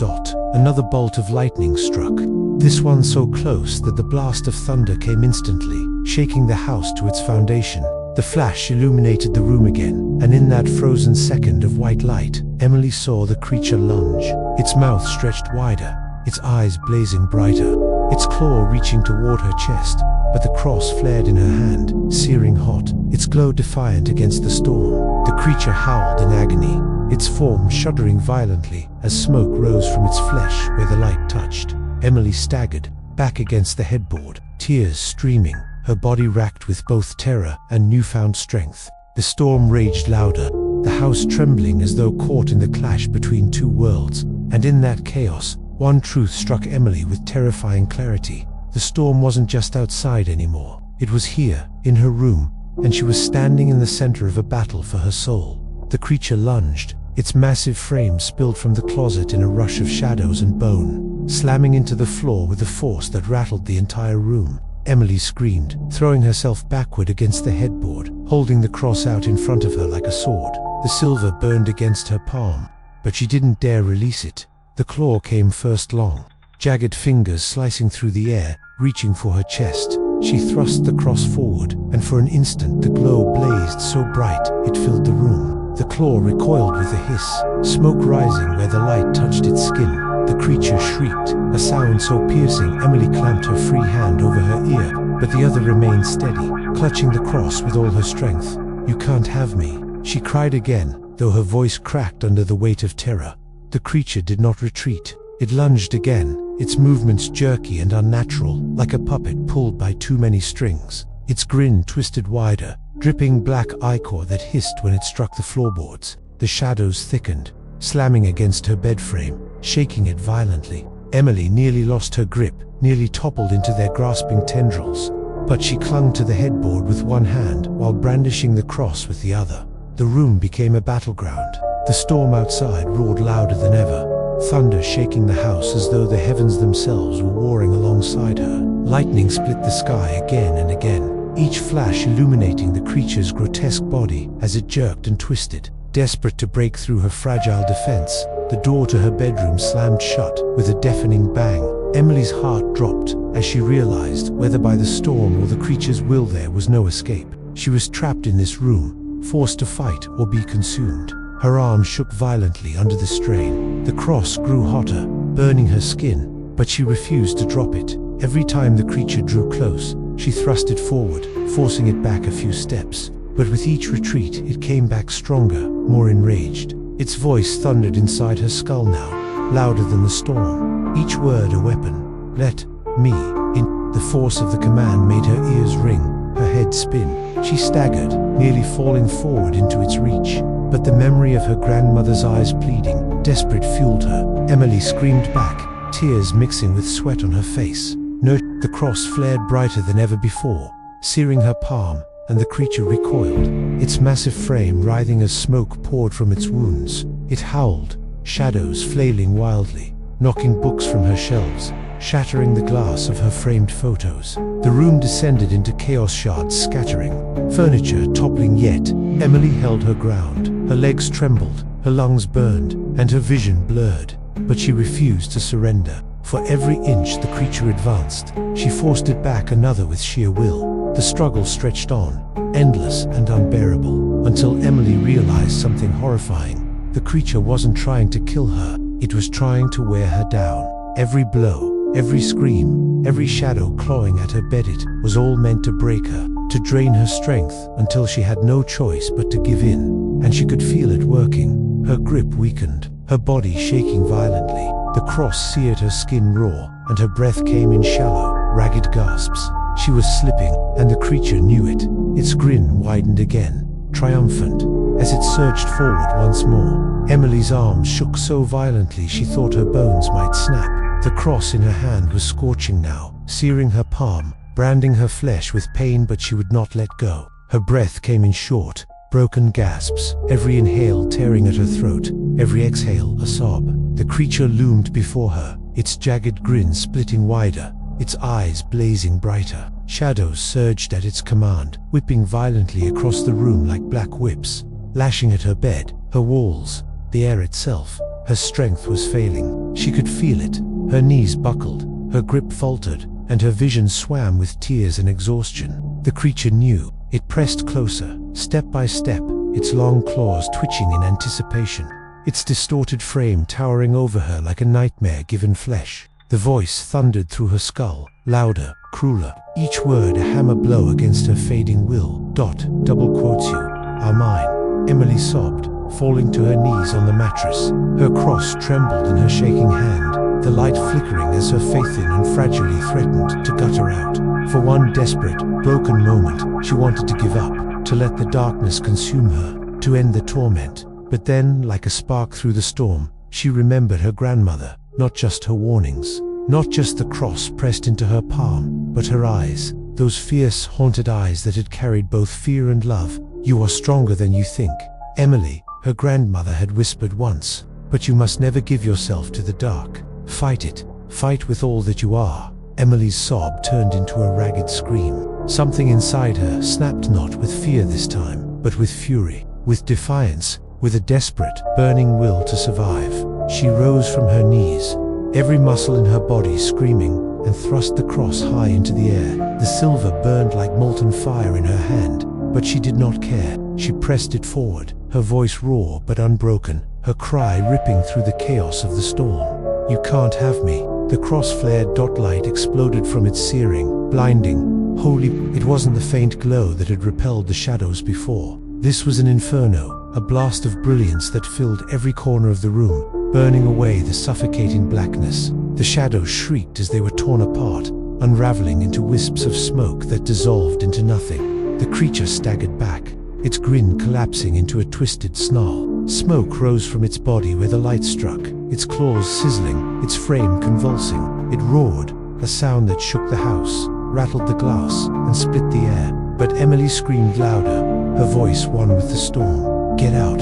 Another bolt of lightning struck, this one so close that the blast of thunder came instantly, shaking the house to its foundation. The flash illuminated the room again, and in that frozen second of white light, Emily saw the creature lunge, its mouth stretched wider, its eyes blazing brighter, its claw reaching toward her chest, but the cross flared in her hand, searing hot, its glow defiant against the storm. The creature howled in agony, its form shuddering violently as smoke rose from its flesh where the light touched. Emily staggered, back against the headboard, tears streaming, her body racked with both terror and newfound strength. The storm raged louder, the house trembling as though caught in the clash between two worlds, and in that chaos, one truth struck Emily with terrifying clarity. The storm wasn't just outside anymore. It was here, in her room, and she was standing in the center of a battle for her soul. The creature lunged, its massive frame spilled from the closet in a rush of shadows and bone, slamming into the floor with a force that rattled the entire room. Emily screamed, throwing herself backward against the headboard, holding the cross out in front of her like a sword. The silver burned against her palm, but she didn't dare release it. The claw came first, long, jagged fingers slicing through the air, reaching for her chest. She thrust the cross forward, and for an instant the glow blazed so bright it filled the room. The claw recoiled with a hiss, smoke rising where the light touched its skin. The creature shrieked, a sound so piercing Emily clamped her free hand over her ear, but the other remained steady, clutching the cross with all her strength. "You can't have me," she cried again, though her voice cracked under the weight of terror. The creature did not retreat. It lunged again, its movements jerky and unnatural, like a puppet pulled by too many strings. Its grin twisted wider, dripping black ichor that hissed when it struck the floorboards. The shadows thickened, slamming against her bed frame, shaking it violently. Emily nearly lost her grip, nearly toppled into their grasping tendrils, but she clung to the headboard with one hand while brandishing the cross with the other. The room became a battleground. The storm outside roared louder than ever, thunder shaking the house as though the heavens themselves were warring alongside her. Lightning split the sky again and again, each flash illuminating the creature's grotesque body as it jerked and twisted. Desperate to break through her fragile defense, the door to her bedroom slammed shut with a deafening bang. Emily's heart dropped as she realized, whether by the storm or the creature's will, there was no escape. She was trapped in this room, forced to fight or be consumed. Her arm shook violently under the strain. The cross grew hotter, burning her skin, but she refused to drop it. Every time the creature drew close, she thrust it forward, forcing it back a few steps. But with each retreat, it came back stronger, more enraged. Its voice thundered inside her skull now, louder than the storm, each word a weapon. "Let me in." The force of the command made her ears ring, her head spin. She staggered, nearly falling forward into its reach. But the memory of her grandmother's eyes pleading, desperate, fueled her. Emily screamed back, tears mixing with sweat on her face. No, the cross flared brighter than ever before, searing her palm, and the creature recoiled, its massive frame writhing as smoke poured from its wounds. It howled, shadows flailing wildly, knocking books from her shelves, shattering the glass of her framed photos. The room descended into chaos, shards scattering, furniture toppling, yet Emily held her ground. Her legs trembled, her lungs burned, and her vision blurred. But she refused to surrender. For every inch the creature advanced, she forced it back another with sheer will. The struggle stretched on, endless and unbearable, until Emily realized something horrifying. The creature wasn't trying to kill her, it was trying to wear her down. Every blow, every scream, every shadow clawing at her bedded was all meant to break her, to drain her strength until she had no choice but to give in. And she could feel it working. Her grip weakened, her body shaking violently. The cross seared her skin raw, and her breath came in shallow, ragged gasps. She was slipping, and the creature knew it. Its grin widened again, triumphant, as it surged forward once more. Emily's arms shook so violently she thought her bones might snap. The cross in her hand was scorching now, searing her palm, branding her flesh with pain, but she would not let go. Her breath came in short, broken gasps, every inhale tearing at her throat, every exhale a sob. The creature loomed before her, its jagged grin splitting wider, its eyes blazing brighter. Shadows surged at its command, whipping violently across the room like black whips, lashing at her bed, her walls, the air itself. Her strength was failing. She could feel it. Her knees buckled, her grip faltered, and her vision swam with tears and exhaustion. The creature knew. It pressed closer, step by step, its long claws twitching in anticipation, its distorted frame towering over her like a nightmare given flesh. The voice thundered through her skull, louder, crueler, each word a hammer blow against her fading will. Double quotes you are mine, Emily sobbed, falling to her knees on the mattress. Her cross trembled in her shaking hand, the light flickering as her faith in and fragilely threatened to gut her out. For one desperate, broken moment, she wanted to give up, to let the darkness consume her, to end the torment. But then, like a spark through the storm, she remembered her grandmother, not just her warnings, not just the cross pressed into her palm, but her eyes, those fierce, haunted eyes that had carried both fear and love. "You are stronger than you think, Emily," her grandmother had whispered once, "but you must never give yourself to the dark. Fight it. Fight with all that you are." Emily's sob turned into a ragged scream. Something inside her snapped, not with fear this time, but with fury, with defiance, with a desperate, burning will to survive. She rose from her knees, every muscle in her body screaming, and thrust the cross high into the air. The silver burned like molten fire in her hand, but she did not care. She pressed it forward, her voice raw but unbroken, her cry ripping through the chaos of the storm. "You can't have me." The cross-flared light exploded from its searing, blinding, holy. It wasn't the faint glow that had repelled the shadows before. This was an inferno, a blast of brilliance that filled every corner of the room, burning away the suffocating blackness. The shadows shrieked as they were torn apart, unraveling into wisps of smoke that dissolved into nothing. The creature staggered back, its grin collapsing into a twisted snarl. Smoke rose from its body where the light struck, its claws sizzling, its frame convulsing. It roared, a sound that shook the house, rattled the glass, and split the air. But Emily screamed louder, her voice one with the storm. "Get out!"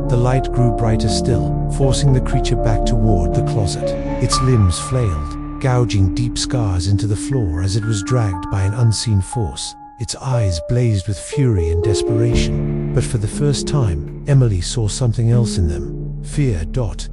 The light grew brighter still, forcing the creature back toward the closet. Its limbs flailed, gouging deep scars into the floor as it was dragged by an unseen force. Its eyes blazed with fury and desperation. But for the first time, Emily saw something else in them. Fear.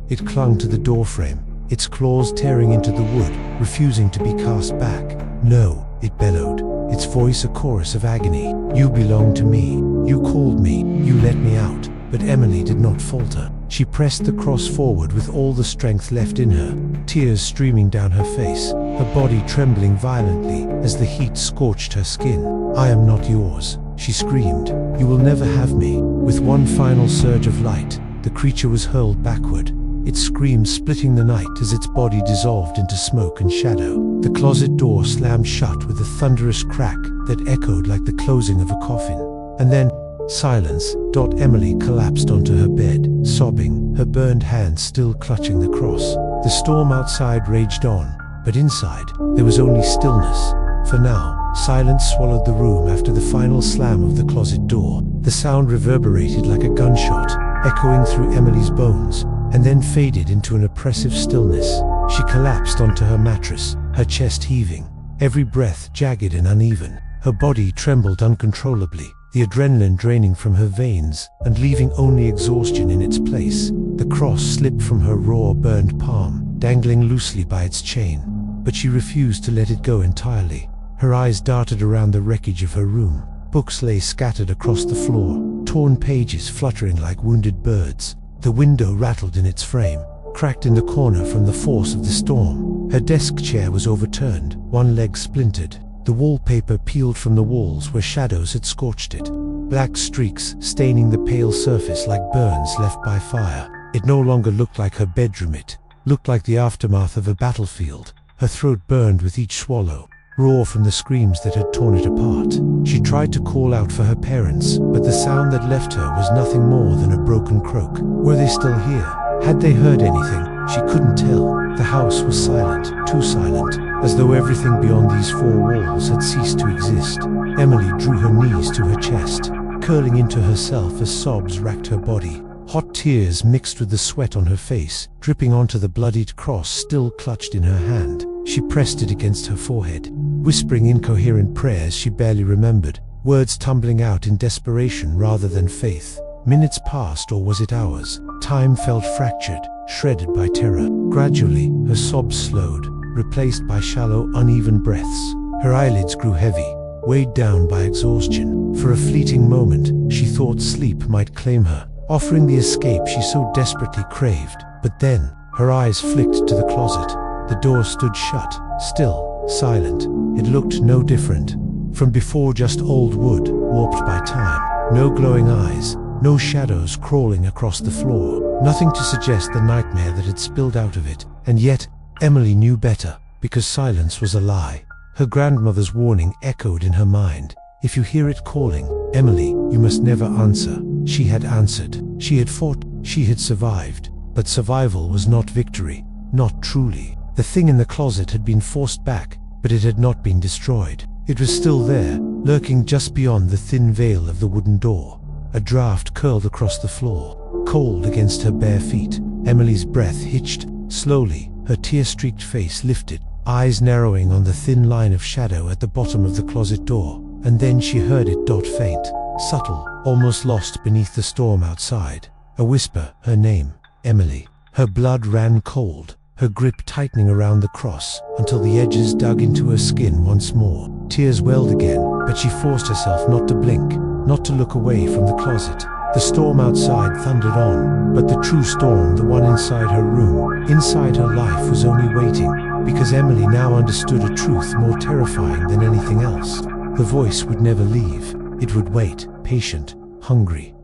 It clung to the doorframe, its claws tearing into the wood, refusing to be cast back. "No," it bellowed, its voice a chorus of agony. "You belong to me. You called me. You let me out." But Emily did not falter. She pressed the cross forward with all the strength left in her, tears streaming down her face, her body trembling violently as the heat scorched her skin. "I am not yours," she screamed. "You will never have me." With one final surge of light, the creature was hurled backward, its scream splitting the night as its body dissolved into smoke and shadow. The closet door slammed shut with a thunderous crack that echoed like the closing of a coffin. And then, silence. Emily collapsed onto her bed, sobbing, her burned hand still clutching the cross. The storm outside raged on, but inside, there was only stillness. For now, silence swallowed the room after the final slam of the closet door. The sound reverberated like a gunshot, echoing through Emily's bones, and then faded into an oppressive stillness. She collapsed onto her mattress, her chest heaving, every breath jagged and uneven. Her body trembled uncontrollably, the adrenaline draining from her veins and leaving only exhaustion in its place. The cross slipped from her raw, burned palm, dangling loosely by its chain, but she refused to let it go entirely. Her eyes darted around the wreckage of her room. Books lay scattered across the floor, torn pages fluttering like wounded birds. The window rattled in its frame, cracked in the corner from the force of the storm. Her desk chair was overturned, one leg splintered. The wallpaper peeled from the walls where shadows had scorched it, black streaks staining the pale surface like burns left by fire. It no longer looked like her bedroom, it looked like the aftermath of a battlefield. Her throat burned with each swallow, raw from the screams that had torn it apart. She tried to call out for her parents, but the sound that left her was nothing more than a broken croak. Were they still here? Had they heard anything? She couldn't tell. The house was silent, too silent, as though everything beyond these four walls had ceased to exist. Emily drew her knees to her chest, curling into herself as sobs racked her body. Hot tears mixed with the sweat on her face, dripping onto the bloodied cross still clutched in her hand. She pressed it against her forehead, whispering incoherent prayers she barely remembered, words tumbling out in desperation rather than faith. Minutes passed, or was it hours? Time felt fractured, shredded by terror. Gradually, her sobs slowed, replaced by shallow, uneven breaths. Her eyelids grew heavy, weighed down by exhaustion. For a fleeting moment, she thought sleep might claim her, offering the escape she so desperately craved. But then, her eyes flicked to the closet. The door stood shut, still, silent. It looked no different from before, just old wood, warped by time. No glowing eyes, no shadows crawling across the floor. Nothing to suggest the nightmare that had spilled out of it. And yet, Emily knew better, because silence was a lie. Her grandmother's warning echoed in her mind. If you hear it calling, Emily, you must never answer. She had answered. She had fought. She had survived. But survival was not victory. Not truly. The thing in the closet had been forced back, but it had not been destroyed. It was still there, lurking just beyond the thin veil of the wooden door. A draft curled across the floor, cold against her bare feet. Emily's breath hitched. Slowly, her tear-streaked face lifted, eyes narrowing on the thin line of shadow at the bottom of the closet door. And then she heard it dot faint, subtle, almost lost beneath the storm outside. A whisper, her name, Emily. Her blood ran cold, her grip tightening around the cross, until the edges dug into her skin once more. Tears welled again, but she forced herself not to blink, not to look away from the closet. The storm outside thundered on, but the true storm, the one inside her room, inside her life, was only waiting, because Emily now understood a truth more terrifying than anything else. The voice would never leave. It would wait, patient, hungry.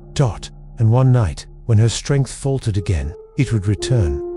And one night, when her strength faltered again, it would return.